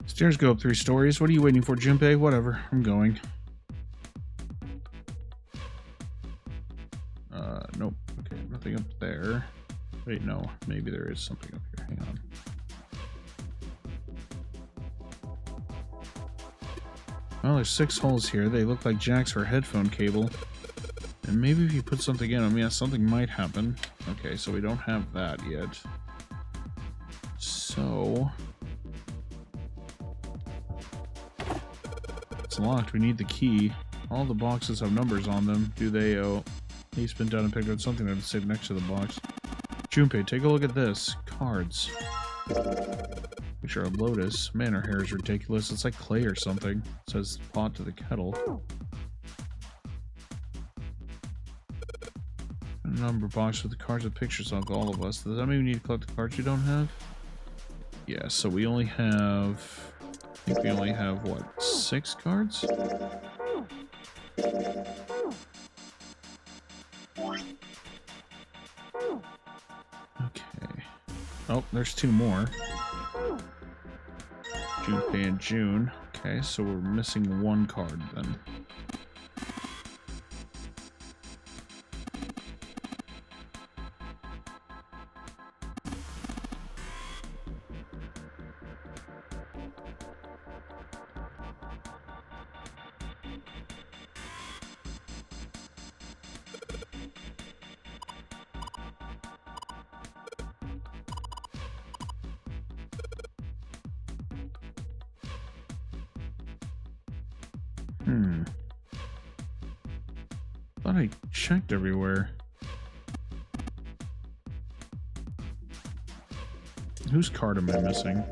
Stairs go up 3 stories. What are you waiting for, Junpei? Whatever. I'm going. Nope. Okay, nothing up there. Wait, no. Maybe there is something up here. Hang on. Well, there's 6 holes here. They look like jacks for a headphone cable. And maybe if you put something in them, yeah, something might happen. Okay, so we don't have that yet. So... it's locked. We need the key. All the boxes have numbers on them. Do they? Oh, he's been down and picked up something that would save next to the box. Junpei, take a look at this. cards. Picture of Lotus. Man, her hair is ridiculous. It's like clay or something. It says pot to the kettle. A number box with the cards with pictures on all of us. Does that mean we need to collect the cards you don't have? Yeah, so we only have... I think we only have, what, 6 cards? Okay. Oh, there's 2 more. Junpei and June. Okay, so we're missing 1 card then. Thought I checked everywhere. Whose card am I missing?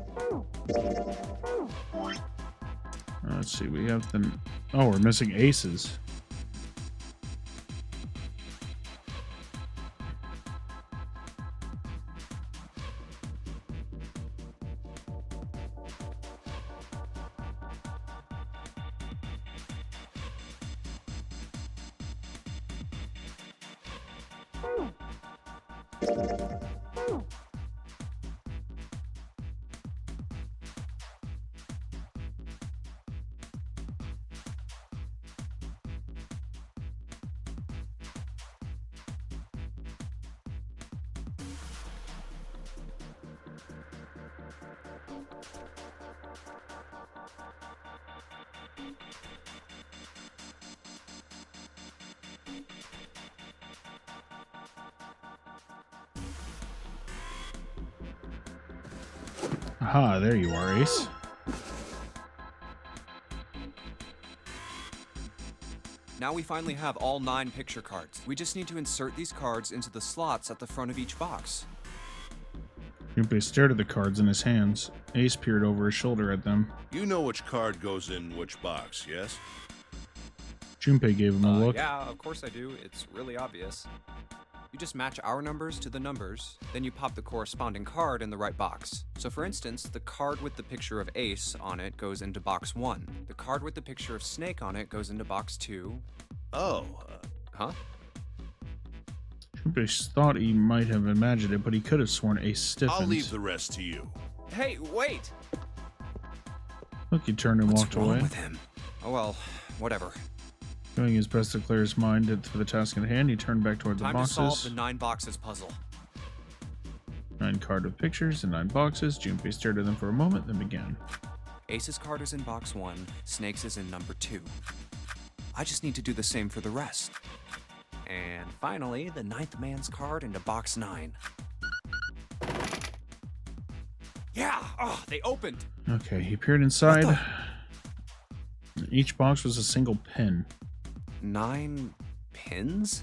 Let's see, we have them. Oh, we're missing aces. Aha, there you are, Ace. Now we finally have all 9 picture cards. We just need to insert these cards into the slots at the front of each box. Junpei stared at the cards in his hands. Ace peered over his shoulder at them. You know which card goes in which box, yes? Junpei gave him a look. Yeah, of course I do. It's really obvious. You just match our numbers to the numbers, then you pop the corresponding card in the right box. So for instance, the card with the picture of Ace on it goes into box 1. The card with the picture of Snake on it goes into box 2. Oh, Huh? Junpei thought he might have imagined it, but he could have sworn Ace stiffened. I'll leave the rest to you. Hey, wait! Look, he turned and walked What's wrong away. with him? Oh well, whatever. Doing his best to clear his mind for the task at hand, he turned back toward the Time to boxes. solve the 9 boxes puzzle. 9 card with pictures and 9 boxes. Junpei stared at them for a moment, then began. Ace's card is in box 1, Snake's is in number 2. I just need to do the same for the rest. And finally, the 9th man's card into box 9. Yeah! Oh, they opened! Okay, he peered inside. Each box was a single pin. 9 pins?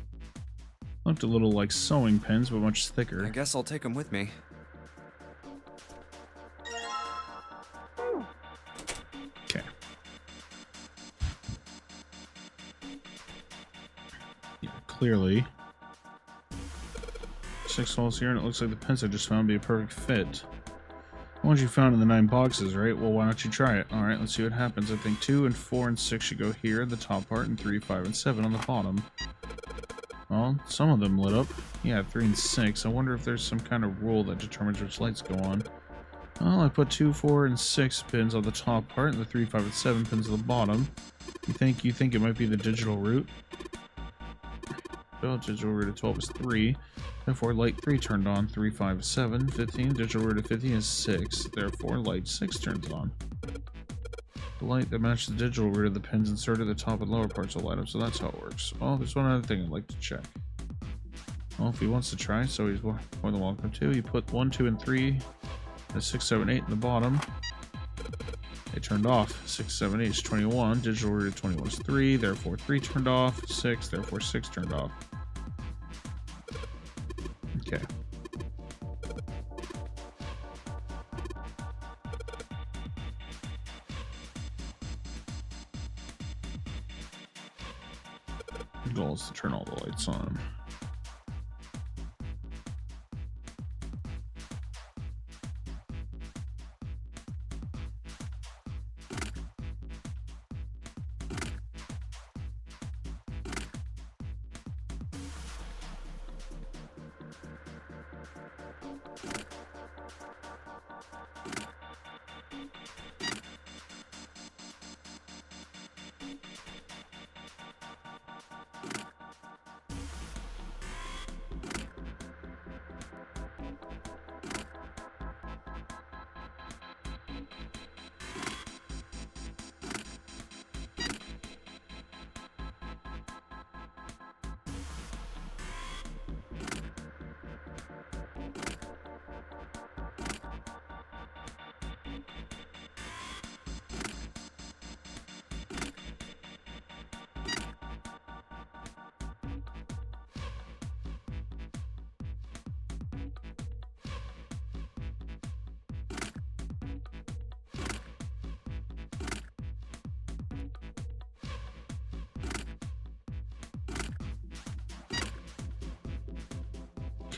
Looked a little like sewing pins, but much I thicker. guess I'll take them with me. Okay. Yeah, clearly. 6 holes here, and it looks like the pins I just found would be a perfect fit. The ones you found in the 9 boxes, right? Well, why don't you try it? Alright, let's see what happens. I think 2 and 4 and 6 should go here, the top part, and 3, 5, and 7 on the bottom. Well, some of them lit up. Yeah, 3 and 6. I wonder if there's some kind of rule that determines which lights go on. Well, I put 2, 4, and 6 pins on the top part, and the 3, 5, and 7 pins on the bottom. You think it might be the digital route? Well, digital route of 12 is 3. Therefore, light 3 turned on. 3, 5, 7, 15. Digital route of 15 is 6. Therefore, light 6 turns on. The light that matches the digital route of the pins inserted at the top and lower parts will light up, so that's how it works. Oh, there's one other thing I'd like to check. Well, if he wants to try, so he's more than welcome to. You put 1, 2, and 3, and 6, 7, 8 in the bottom. It turned off. 6, 7, 8 is 21. Digital route of 21 is 3. Therefore, 3 turned off. 6. Therefore, 6 turned off. Okay. goal is to turn all the lights on.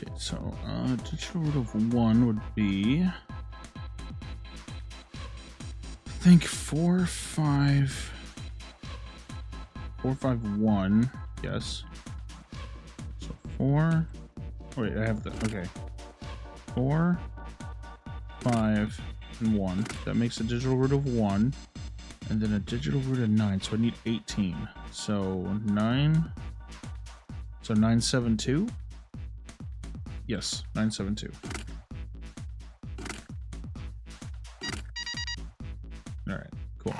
Okay, so digital root of 1 would be, I think 4, 5, 4, 5, 1. Yes. So 4. Wait, I have the okay. 4, 5, and 1. That makes a digital root of 1, and then a digital root of 9. So I need 18. So 9. So 972. Yes, 972. All right, cool.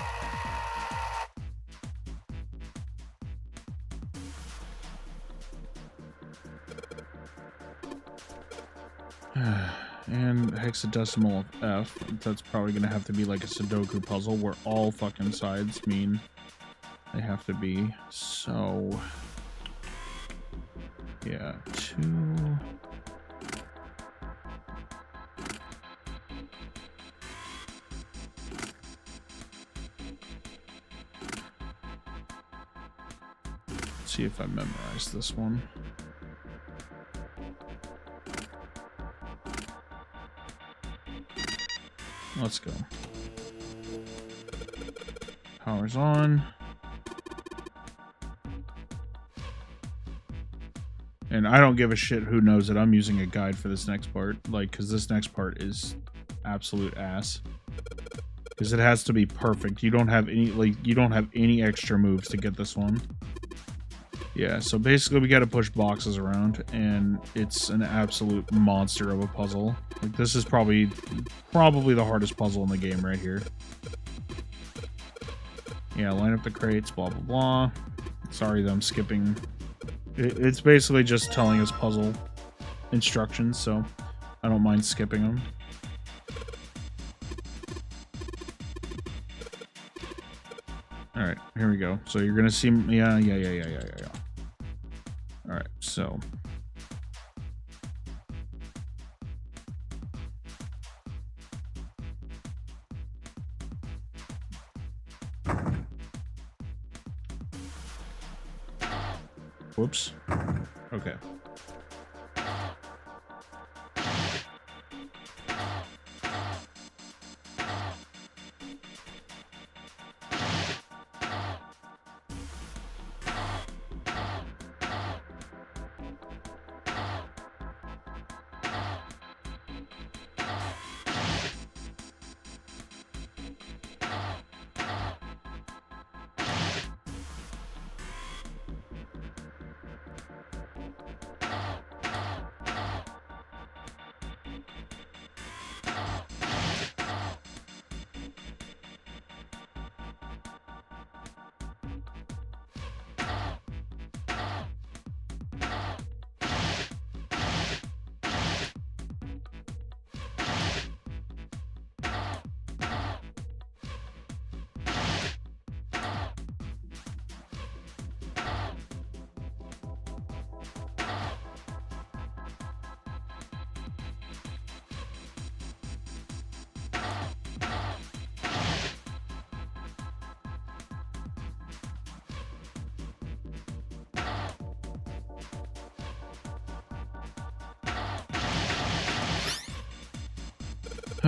And hexadecimal of F. That's probably gonna have to be like a Sudoku puzzle where all fucking sides mean they have to be. So yeah, 2. See if I memorize this one. Let's go. Power's on. And I don't give a shit who knows it. I'm using a guide for this next part. Like, because this next part is absolute ass. Because it has to be perfect. You don't have any, like, you don't have any extra moves to get this one. Yeah, so basically we got to push boxes around, and it's an absolute monster of a puzzle. Like, this is probably the hardest puzzle in the game right here. Yeah, line up the crates, blah blah blah. Sorry that I'm skipping. It's basically just telling us puzzle instructions, so I don't mind skipping them. All right, here we go. So you're gonna see, yeah. All right, so. Whoops. Okay.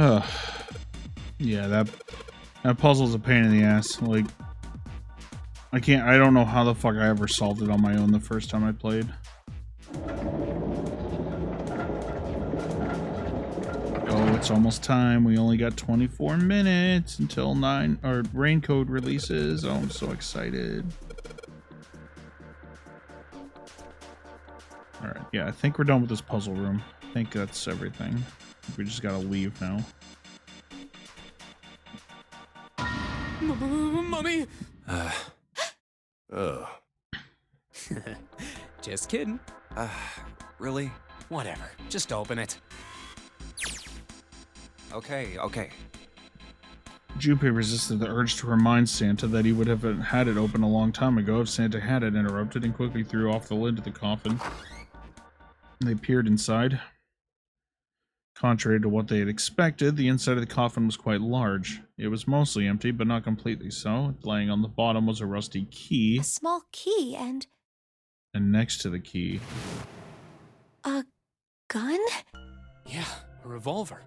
Ugh. Yeah, that puzzle's a pain in the ass. Like, I don't know how the fuck I ever solved it on my own the first time I played. Oh, it's almost time. We only got 24 minutes until Rain Code releases. Oh, I'm so excited. Alright, yeah, I think we're done with this puzzle room. I think that's everything. We just gotta leave now. Mummy! Just kidding. Really? Whatever. Just open it. Okay. Junpei resisted the urge to remind Santa that he would have had it open a long time ago if Santa hadn't interrupted, and quickly threw off the lid of the coffin. They peered inside. Contrary to what they had expected, the inside of the coffin was quite large. It was mostly empty, but not completely so. Laying on the bottom was a rusty key. A small key and next to the key, a gun? Yeah, a revolver.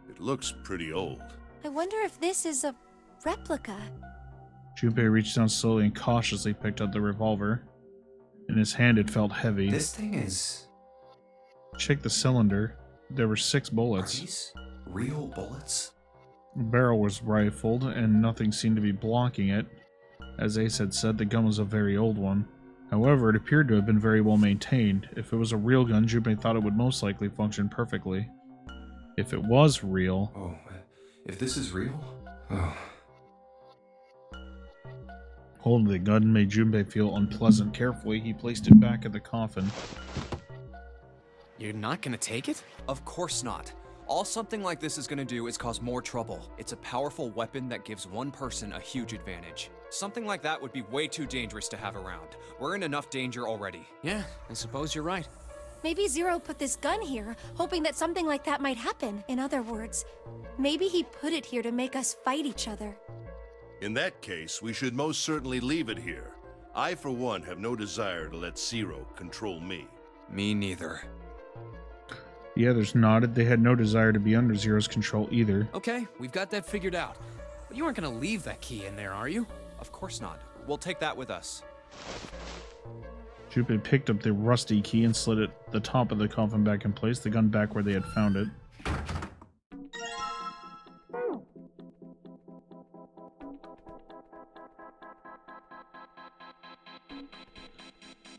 It looks pretty old. I wonder if this is a replica. Junpei reached down slowly and cautiously picked up the revolver. In his hand it felt heavy. This thing is... Checked the cylinder. There were 6 Are bullets. these real bullets? The barrel was rifled, and nothing seemed to be blocking it. As Ace had said, the gun was a very old one. However, it appeared to have been very well maintained. If it was a real gun, Junpei thought it would most likely function perfectly. If it was real... Oh, if this is real? Oh. Holding the gun made Junpei feel unpleasant. Carefully, he placed it back in the coffin. You're not gonna take it? Of course not. All something like this is gonna do is cause more trouble. It's a powerful weapon that gives one person a huge advantage. Something like that would be way too dangerous to have around. We're in enough danger already. Yeah, I suppose you're right. Maybe Zero put this gun here, hoping that something like that might happen. In other words, maybe he put it here to make us fight each other. In that case, we should most certainly leave it here. I, for one, have no desire to let Zero control me. Me neither. The others nodded. They had no desire to be under Zero's control either. Okay, we've got that figured out. But you aren't gonna leave that key in there, are you? Of course not. We'll take that with us. Junpei picked up the rusty key and slid it the top of the coffin back in place, the gun back where they had found it.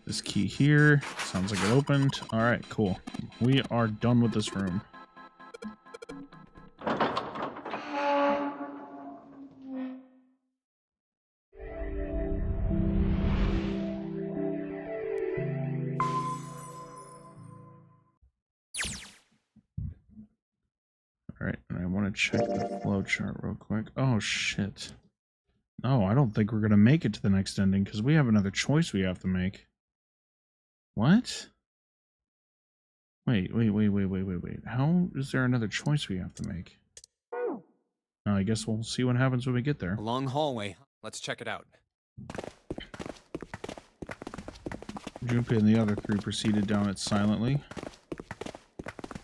This key here, sounds like it opened. Alright, cool. We are done with this room. Alright, and I want to check the flowchart real quick. Oh, shit. No, I don't think we're going to make it to the next ending, because we have another choice we have to make. What? Wait. How is there another choice we have to make? I guess we'll see what happens when we get there. A long hallway. Let's check it out. Junpei and the other 3 proceeded down it silently.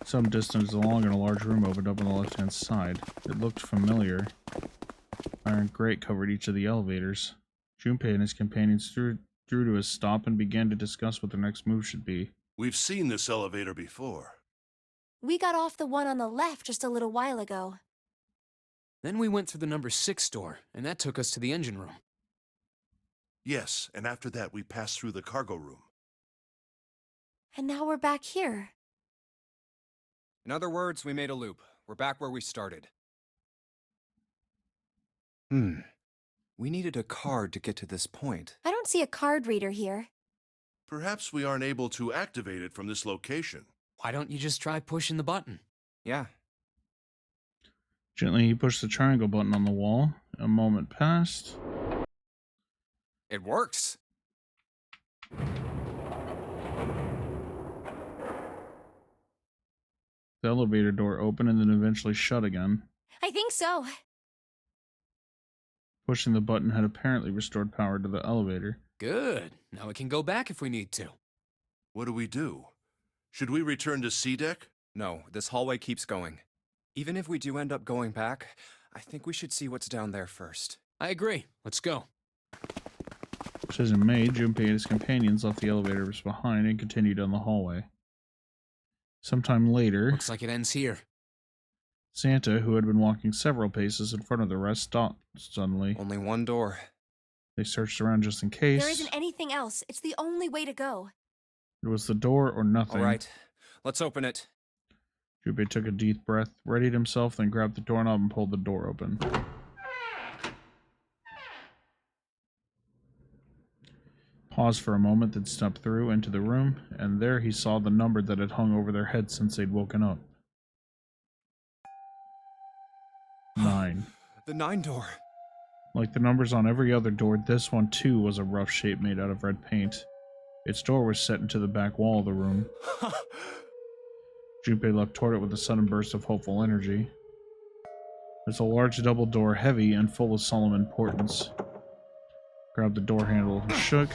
Some distance along, and a large room opened up on the left-hand side. It looked familiar. Iron grate covered each of the elevators. Junpei and his companions drew to a stop and began to discuss what their next move should be. We've seen this elevator before. We got off the one on the left just a little while ago. Then we went through the number 6 door, and that took us to the engine room. Yes, and after that we passed through the cargo room. And now we're back here. In other words, we made a loop. We're back where we started. We needed a card to get to this point. I don't see a card reader here. Perhaps we aren't able to activate it from this location. Why don't you just try pushing the button? Yeah. Gently, he pushed the triangle button on the wall. A moment passed. It works. The elevator door opened and then eventually shut again. I think so. Pushing the button had apparently restored power to the elevator. Good. Now we can go back if we need to. What do we do? Should we return to C deck? No, this hallway keeps going. Even if we do end up going back, I think we should see what's down there first. I agree. Let's go. Decision made, Junpei and his companions left the elevators behind and continued down the hallway. Sometime later, Looks like it ends here. Santa, who had been walking several paces in front of the rest, stopped suddenly. Only one door. They searched around just in case. There isn't anything else. It's the only way to go. It was the door or nothing. All right, let's open it. Junpei took a deep breath, readied himself, then grabbed the doorknob and pulled the door open. Paused for a moment, then stepped through into the room, and there he saw the number that had hung over their heads since they'd woken up. 9. The 9 door. Like the numbers on every other door, this one too was a rough shape made out of red paint. Its door was set into the back wall of the room. Junpei leapt toward it with a sudden burst of hopeful energy. It's a large double door, heavy and full of solemn importance. Grabbed the door handle and shook.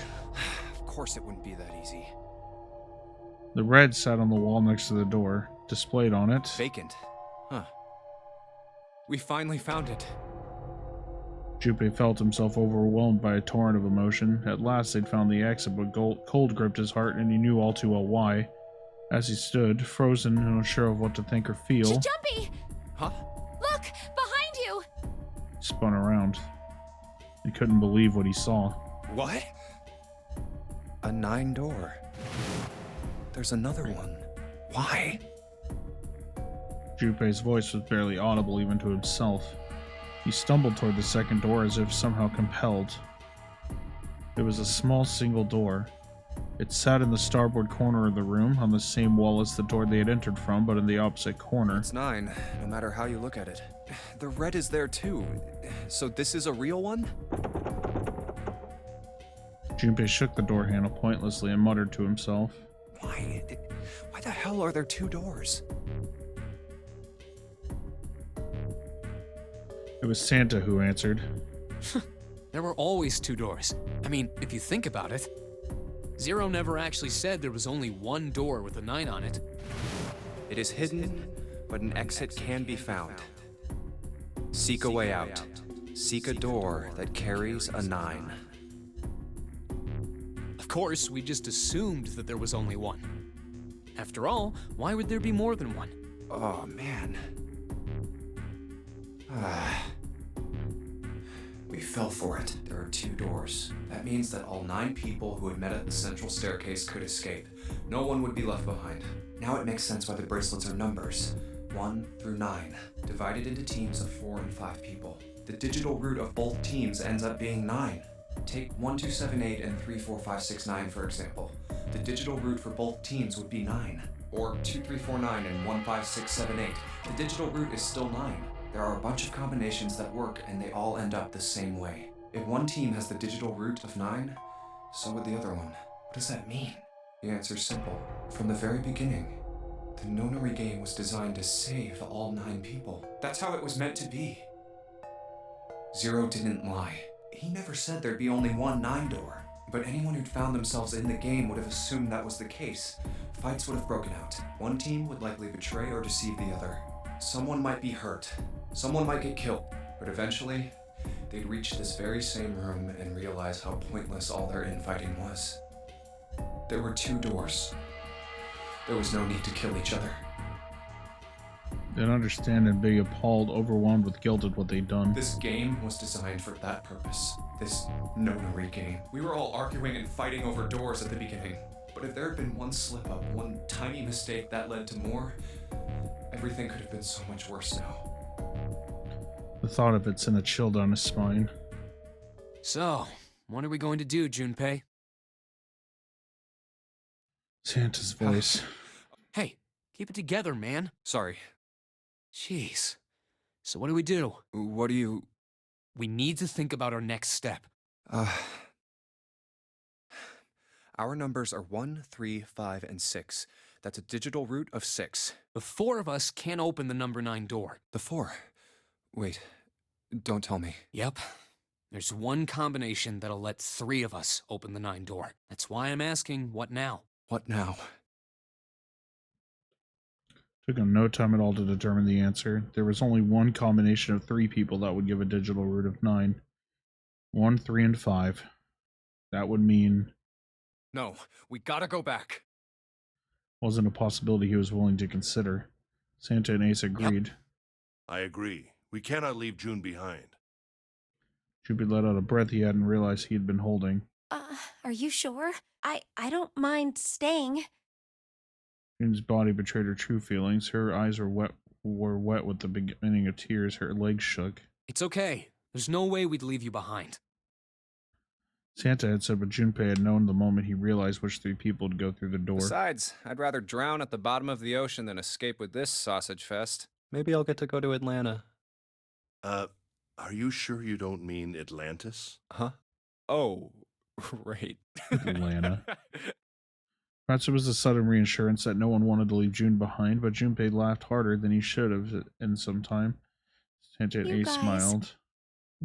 Of course it wouldn't be that easy. The red sat on the wall next to the door, displayed on it. Vacant. Huh. We finally found it. Junpei felt himself overwhelmed by a torrent of emotion. At last they'd found the exit, but cold gripped his heart, and he knew all too well why. As he stood, frozen and unsure of what to think or feel, Jumpy! Huh? Look! Behind you! he spun around. He couldn't believe what he saw. What? A 9 door. There's another one. Why? Junpei's voice was barely audible even to himself. He stumbled toward the second door as if somehow compelled. It was a small single door. It sat in the starboard corner of the room, on the same wall as the door they had entered from, but in the opposite corner. It's 9, no matter how you look at it. The red is there too. So this is a real one? Junpei shook the door handle pointlessly and muttered to himself. Why the hell are there 2 doors? It was Santa who answered. There were always 2 doors. I mean, if you think about it. Zero never actually said there was only one door with a 9 on it. It is hidden, but an exit can be found. Seek a way out. Seek a door that carries a 9. Of course, we just assumed that there was only one. After all, why would there be more than one? Oh, man. We fell for it. There are 2 doors. That means that all 9 people who had met at the central staircase could escape. No one would be left behind. Now it makes sense why the bracelets are numbers. 1 through 9, divided into teams of 4 and 5 people. The digital root of both teams ends up being 9. Take 1278 and 34569 for example. The digital root for both teams would be 9. Or 2349 and 15678. The digital root is still 9. There are a bunch of combinations that work and they all end up the same way. If one team has the digital root of 9, so would the other one. What does that mean? The answer's simple. From the very beginning, the Nonary game was designed to save all 9 people. That's how it was meant to be. Zero didn't lie. He never said there'd be only one 9 door. But anyone who'd found themselves in the game would have assumed that was the case. Fights would have broken out. One team would likely betray or deceive the other. Someone might be hurt. Someone might get killed. But eventually, they'd reach this very same room and realize how pointless all their infighting was. There were 2 doors. There was no need to kill each other. Didn't understand and be appalled, overwhelmed with guilt at what they'd done. This game was designed for that purpose. This Nonary game. We were all arguing and fighting over doors at the beginning. But if there had been one slip-up, one tiny mistake that led to more, everything could have been so much worse now. The thought of it sent a chill down his spine. So, what are we going to do, Junpei? Santa's voice. Hey, keep it together, man. Sorry. Jeez. So what do we do? What do you... We need to think about our next step. Our numbers are 1, 3, 5, and 6. That's a digital root of 6. The 4 of us can't open the number 9 door. The 4. Wait, don't tell me. Yep. There's one combination that'll let 3 of us open the 9 door. That's why I'm asking, what now? What now? Took him no time at all to determine the answer. There was only one combination of 3 people that would give a digital root of 9. 1, 3, and 5. That would mean No, we gotta go back. wasn't a possibility he was willing to consider. Santa and Ace agreed. I agree. We cannot leave June behind. Droopy let out a breath he hadn't realized he had been holding. Are you sure? I don't mind staying. June's body betrayed her true feelings. Her eyes were wet with the beginning of tears. Her legs shook. It's okay. There's no way we'd leave you behind. Santa had said, but Junpei had known the moment he realized which 3 people would go through the door. Besides, I'd rather drown at the bottom of the ocean than escape with this sausage fest. Maybe I'll get to go to Atlanta. Are you sure you don't mean Atlantis? Huh? Oh, right. Atlanta. Perhaps it was a sudden reassurance that no one wanted to leave June behind, but Junpei laughed harder than he should have in some time. Santa and You Ace guys. smiled.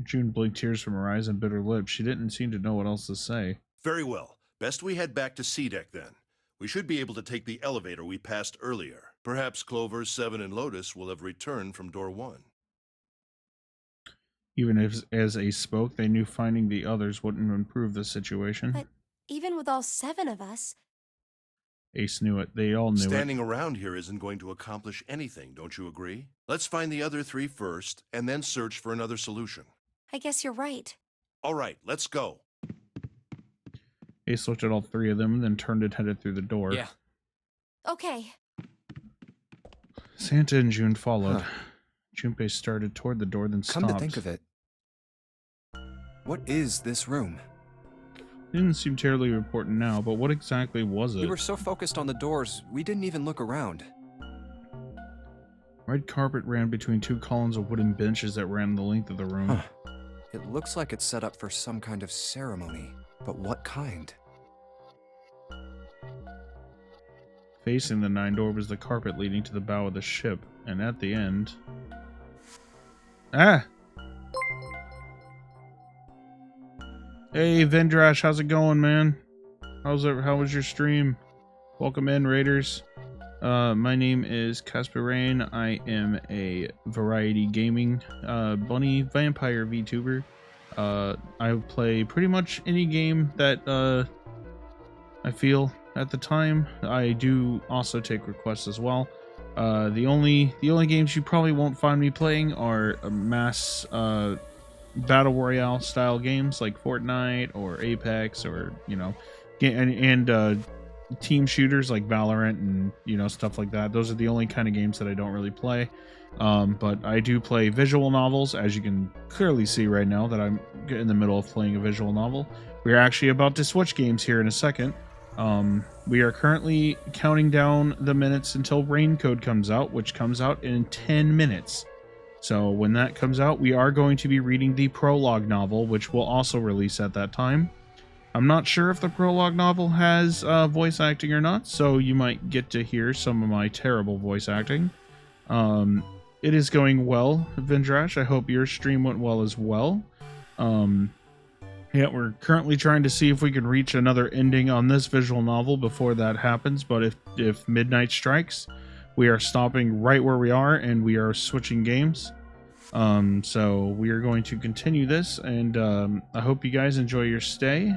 June blinked tears from her eyes and bit her lips. She didn't seem to know what else to say. Very well. Best we head back to C-Deck then. We should be able to take the elevator we passed earlier. Perhaps Clover, Seven, and Lotus will have returned from door 1. Even as Ace spoke, they knew finding the others wouldn't improve the situation. But even with all 7 of us, Ace knew it. They all knew Standing around here isn't going to accomplish anything, don't you agree? Let's find the other 3 first, and then search for another solution. I guess you're right. All right, let's go. it. Ace looked at all 3 of them, and then turned and headed through the door. Yeah. Okay. Santa and June followed. Junpei started toward the door, then stopped. Come to think of it, what is this room? It didn't seem terribly important now, but what exactly was it? We were so focused on the doors, we didn't even look around. Red carpet ran between 2 columns of wooden benches that ran the length of the room. Huh. It looks like it's set up for some kind of ceremony, but what kind? Facing the 9 door was the carpet leading to the bow of the ship, and at the end... Ah! Hey, Vendrash, how's it going, man? How was your stream? Welcome in, Raiders. My name is Casper Rain. I am a variety gaming bunny vampire VTuber. I play pretty much any game that I feel at the time. I do also take requests as well. The only games you probably won't find me playing are mass battle royale style games like Fortnite or Apex, or and team shooters like Valorant and stuff like that. Those are the only kind of games that I don't really play. But I do play visual novels, as you can clearly see right now that I'm in the middle of playing a visual novel. We're actually about to switch games here in a second. We are currently counting down the minutes until Rain Code comes out, which comes out in 10 minutes. So when that comes out, we are going to be reading the prologue novel, which will also release at that time. I'm not sure if the prologue novel has voice acting or not, so you might get to hear some of my terrible voice acting. It is going well, Vendrash. I hope your stream went well as well. Yeah, we're currently trying to see if we can reach another ending on this visual novel before that happens, but if midnight strikes, we are stopping right where we are and we are switching games. So we are going to continue this, and I hope you guys enjoy your stay.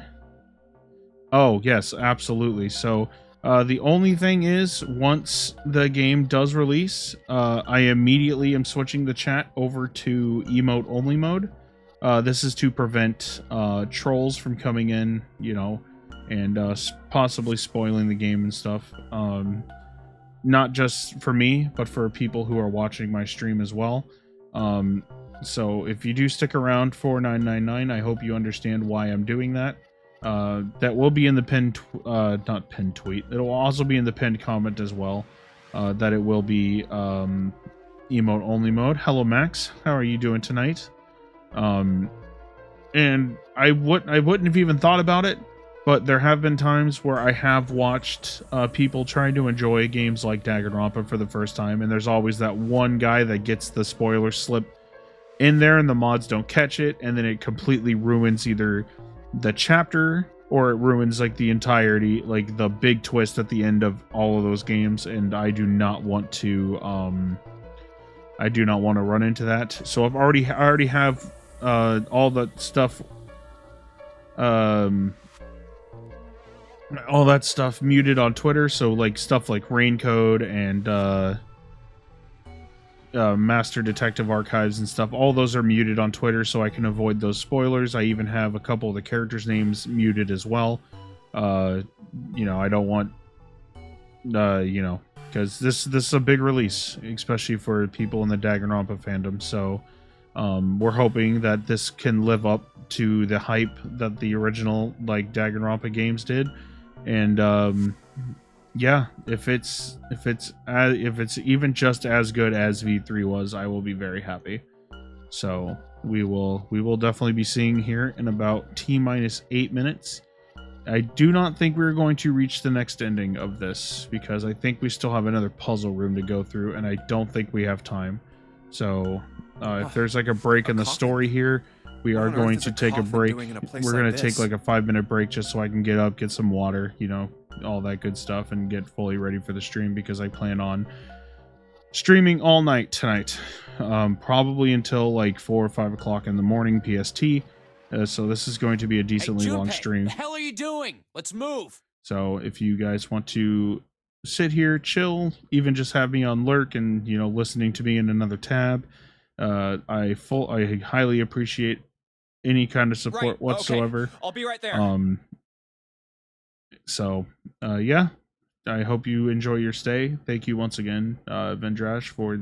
Oh, yes, absolutely. So the only thing is, once the game does release, I immediately am switching the chat over to emote only mode. This is to prevent trolls from coming in, and possibly spoiling the game and stuff. Not just for me, but for people who are watching my stream as well. So if you do stick around for 999, I hope you understand why I'm doing that. That will be in the not pinned tweet. It will also be in the pinned comment as well. That it will be emote only mode. Hello, Max. How are you doing tonight? And I wouldn't have even thought about it, but there have been times where I have watched people trying to enjoy games like Danganronpa for the first time, and there's always that one guy that gets the spoiler slip in there and the mods don't catch it, and then it completely ruins either the chapter or it ruins like the entirety, like the big twist at the end of all of those games, and I do not want to run into that. So I already have all the stuff, all that stuff muted on Twitter. So like stuff like Raincode and Master Detective Archives and stuff, all those are muted on Twitter, so I can avoid those spoilers. I even have a couple of the characters' names muted as well. You know, I don't want, you know, because this is a big release, especially for people in the Danganronpa fandom. So we're hoping that this can live up to the hype that the original like Danganronpa games did, and yeah, if it's even just as good as V3 was, I will be very happy. So we will definitely be seeing here in about T-minus 8 minutes. I do not think we're going to reach the next ending of this because I think we still have another puzzle room to go through, and I don't think we have time. So if there's like a break in the story here, we are going to take a break. We're going to take like a 5-minute break just so I can get up, get some water, you know, all that good stuff, and get fully ready for the stream because I plan on streaming all night tonight, probably until like 4 or 5 o'clock in the morning PST. So this is going to be a decently long stream. What the hell are you doing? Let's move. So if you guys want to sit here, chill, even just have me on lurk and, you know, listening to me in another tab, I highly appreciate any kind of support whatsoever. Okay. I'll be right there. So yeah, I hope you enjoy your stay. Thank you once again, Vendrash, for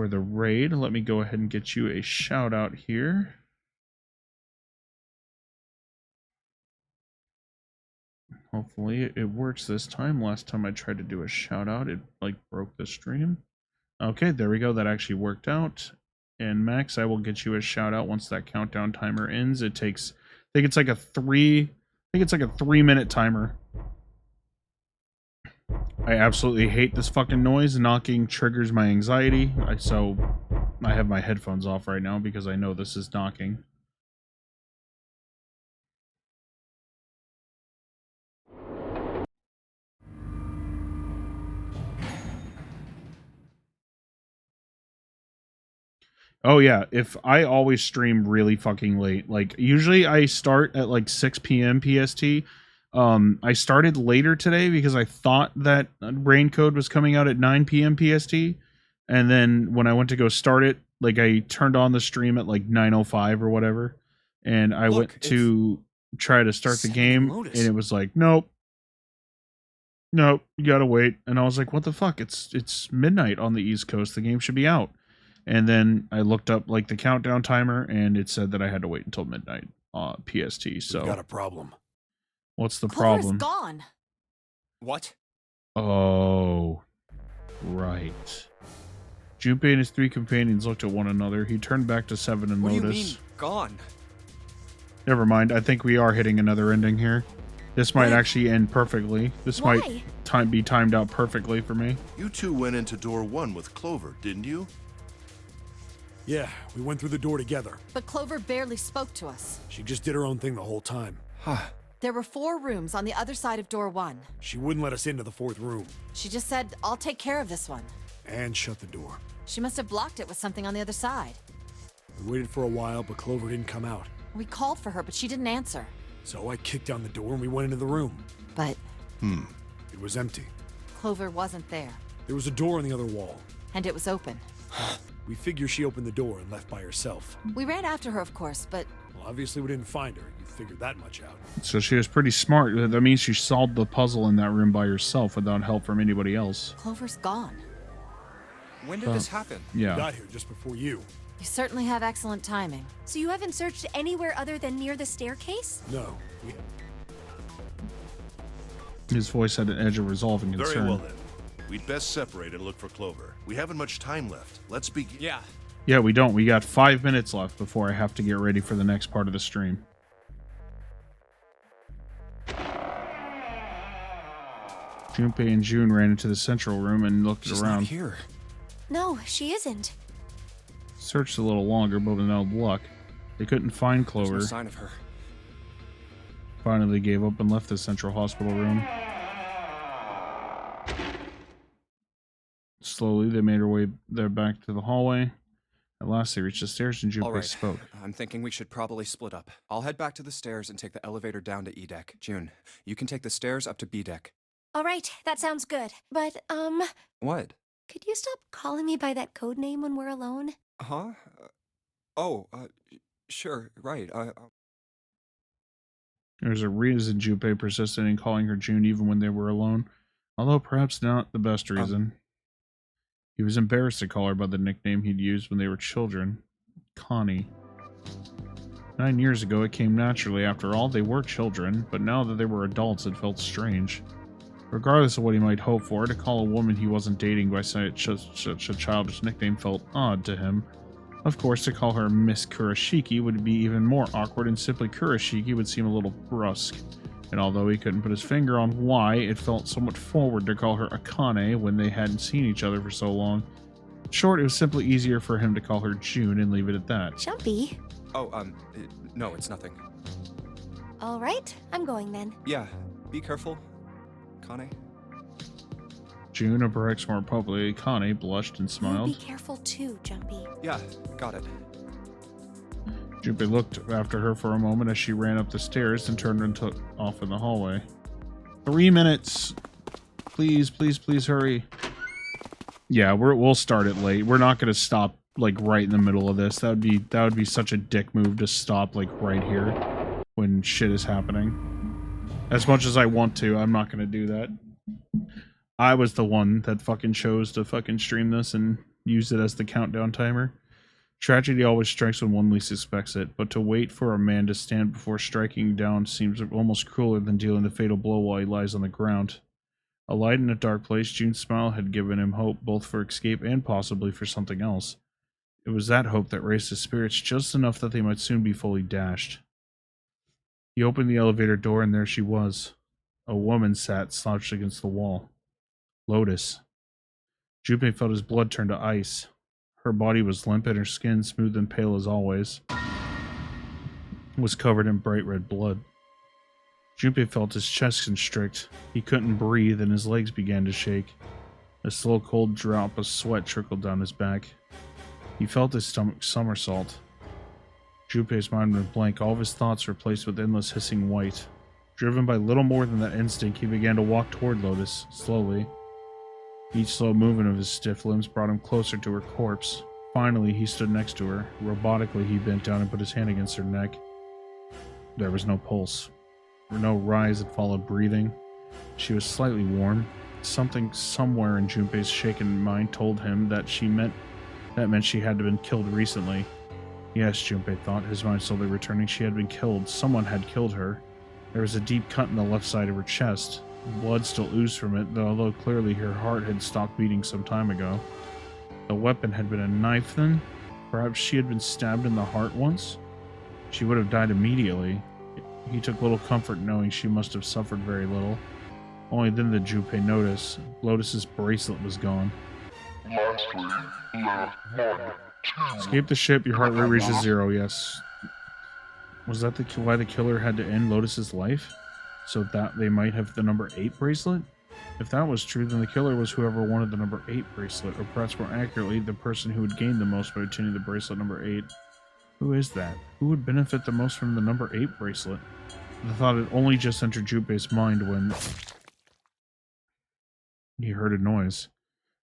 the raid. Let me go ahead and get you a shout out here. Hopefully it works this time. Last time I tried to do a shout out, it like broke the stream. Okay, there we go. That actually worked out. And Max, I will get you a shout out once that countdown timer ends. It takes, I think it's like a 3-minute timer. I absolutely hate this fucking noise. Knocking triggers my anxiety. So I have my headphones off right now because I know this is knocking. Oh yeah, if I always stream really fucking late. Like usually I start at like 6 p.m. PST. I started later today because I thought that Raincode was coming out at 9 p.m. PST. And then when I went to go start it, like I turned on the stream at like 9:05 or whatever. And I went to try to start the game and it was like, nope, you gotta wait. And I was like, what the fuck? It's midnight on the East Coast. The game should be out. And then I looked up like the countdown timer, and it said that I had to wait until midnight PST. So we've got a problem. What's the Clover's problem? Gone. What? Oh, right. Junpei and his 3 companions looked at one another. He turned back to 7 and What Lotus. do you mean, gone? Never mind. I think we are hitting another ending here. This might actually end perfectly. This might be timed out perfectly for me. You two went into door 1 with Clover, didn't you? Yeah, we went through the door together. But Clover barely spoke to us. She just did her own thing the whole time. There were 4 rooms on the other side of door 1. She wouldn't let us into the 4th room. She just said, I'll take care of this one. And shut the door. She must have blocked it with something on the other side. We waited for a while, but Clover didn't come out. We called for her, but she didn't answer. So I kicked down the door and we went into the room. But It was empty. Clover wasn't there. There was a door on the other wall. And it was open. We figure she opened the door and left by herself. We ran after her, of course, but Well, obviously we didn't find her. You figured that much out. So she was pretty smart. That means she solved the puzzle in that room by herself without help from anybody else. Clover's gone. When did this happen? Yeah. We got here just before you. You certainly have excellent timing. So you haven't searched anywhere other than near the staircase? No. His voice had an edge of resolve and concern. Very well then. We'd best separate and look for Clover. We haven't much time left. Let's begin. Yeah. Yeah, we don't. We got 5 minutes left before I have to get ready for the next part of the stream. Junpei and June ran into the central room and looked She's around. not here. No, she isn't. Searched a little longer, but with no luck. They couldn't find There's Clover. no sign of her. Finally, they gave up and left the central hospital room. Slowly, they made their way back to the hallway. At last, they reached the stairs and All Junpei right, spoke. I'm thinking we should probably split up. I'll head back to the stairs and take the elevator down to E deck. June, you can take the stairs up to B deck. All right, that sounds good. But, What? could you stop calling me by that code name when we're alone? Huh? Sure, right. There's a reason Junpei persisted in calling her June even when they were alone, although perhaps not the best reason. He was embarrassed to call her by the nickname he'd used when they were children, Connie. 9 years ago, it came naturally. After all, they were children, but now that they were adults, it felt strange. Regardless of what he might hope for, to call a woman he wasn't dating by such a childish nickname felt odd to him. Of course, to call her Miss Kurashiki would be even more awkward, and simply Kurashiki would seem a little brusque. And although he couldn't put his finger on why, it felt somewhat forward to call her Akane when they hadn't seen each other for so long. In short, it was simply easier for him to call her June and leave it at that. Jumpy. No, it's nothing. All right, I'm going then. Yeah, be careful, Kane. June, or perhaps more appropriately, Kane, blushed and You smiled. be careful too, Jumpy. Yeah, got it. Junpei looked after her for a moment as she ran up the stairs and turned and took off in the hallway. 3 minutes! Please, please, please hurry. Yeah, we'll start it late. We're not gonna stop like right in the middle of this. That would be such a dick move to stop like right here when shit is happening. As much as I want to, I'm not gonna do that. I was the one that fucking chose to fucking stream this and use it as the countdown timer. Tragedy always strikes when one least expects it, but to wait for a man to stand before striking down seems almost crueler than dealing the fatal blow while he lies on the ground. A light in a dark place, June's smile had given him hope both for escape and possibly for something else. It was that hope that raised his spirits just enough that they might soon be fully dashed. He opened the elevator door and there she was. A woman sat slouched against the wall. Lotus. Junpei felt his blood turn to ice. Her body was limp and her skin, smooth and pale as always, was covered in bright red blood. Junpei felt his chest constrict. He couldn't breathe and his legs began to shake. A slow cold drop of sweat trickled down his back. He felt his stomach somersault. Junpei's mind went blank, all of his thoughts replaced with endless hissing white. Driven by little more than that instinct, he began to walk toward Lotus, slowly. Each slow movement of his stiff limbs brought him closer to her corpse. Finally, he stood next to her. Robotically, he bent down and put his hand against her neck. There was no pulse. No rise and fall of breathing. She was slightly warm. Something somewhere in Junpei's shaken mind told him that meant she had been killed recently. Yes, Junpei thought, his mind slowly returning. She had been killed. Someone had killed her. There was a deep cut in the left side of her chest. Blood still oozed from it, though although clearly her heart had stopped beating some time ago. The weapon had been a knife then? Perhaps she had been stabbed in the heart once? She would have died immediately. He took little comfort knowing she must have suffered very little. Only then did Junpei notice Lotus's bracelet was gone. Lastly, left 1, 2. Escape the ship, your heart rate reaches 0, yes. Was that why the killer had to end Lotus's life? So that they might have the number 8 bracelet? If that was true, then the killer was whoever wanted the number 8 bracelet, or perhaps more accurately, the person who would gain the most by obtaining the bracelet number 8. Who is that? Who would benefit the most from the number 8 bracelet? The thought had only just entered Junpei's mind when he heard a noise.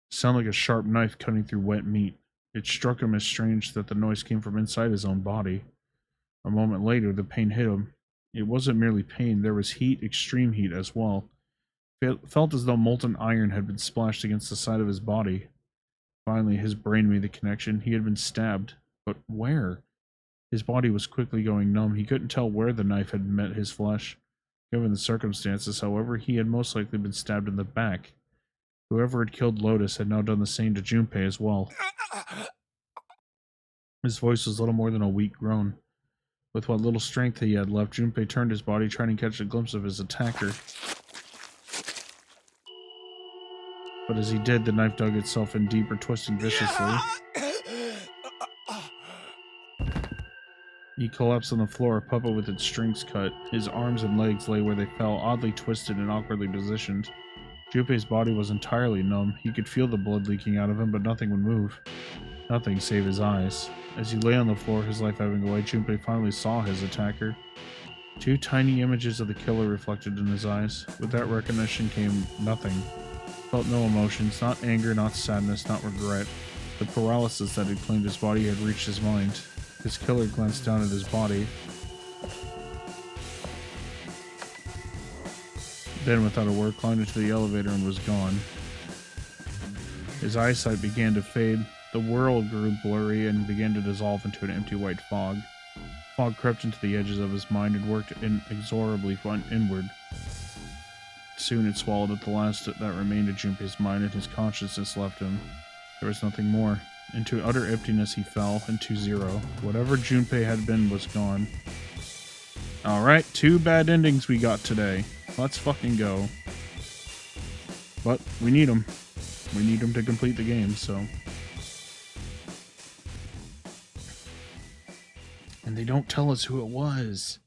It sounded like a sharp knife cutting through wet meat. It struck him as strange that the noise came from inside his own body. A moment later, the pain hit him. It wasn't merely pain, there was heat, extreme heat as well. It felt as though molten iron had been splashed against the side of his body. Finally, his brain made the connection. He had been stabbed. But where? His body was quickly going numb. He couldn't tell where the knife had met his flesh. Given the circumstances, however, he had most likely been stabbed in the back. Whoever had killed Lotus had now done the same to Junpei as well. His voice was little more than a weak groan. With what little strength he had left, Junpei turned his body, trying to catch a glimpse of his attacker. But as he did, the knife dug itself in deeper, twisting viciously. He collapsed on the floor, a puppet with its strings cut. His arms and legs lay where they fell, oddly twisted and awkwardly positioned. Junpei's body was entirely numb. He could feel the blood leaking out of him, but nothing would move. Nothing save his eyes. As he lay on the floor, his life ebbing away, Junpei finally saw his attacker. Two tiny images of the killer reflected in his eyes. With that recognition came nothing. Felt no emotions, not anger, not sadness, not regret. The paralysis that had claimed his body had reached his mind. His killer glanced down at his body. Then, without a word, climbed into the elevator and was gone. His eyesight began to fade. The world grew blurry and began to dissolve into an empty white fog. Fog crept into the edges of his mind and worked inexorably inward. Soon it swallowed up the last that remained of Junpei's mind, and his consciousness left him. There was nothing more. Into utter emptiness he fell, into zero. Whatever Junpei had been was gone. Alright, 2 bad endings we got today. Let's fucking go. But we need them. We need them to complete the game, so... And they don't tell us who it was.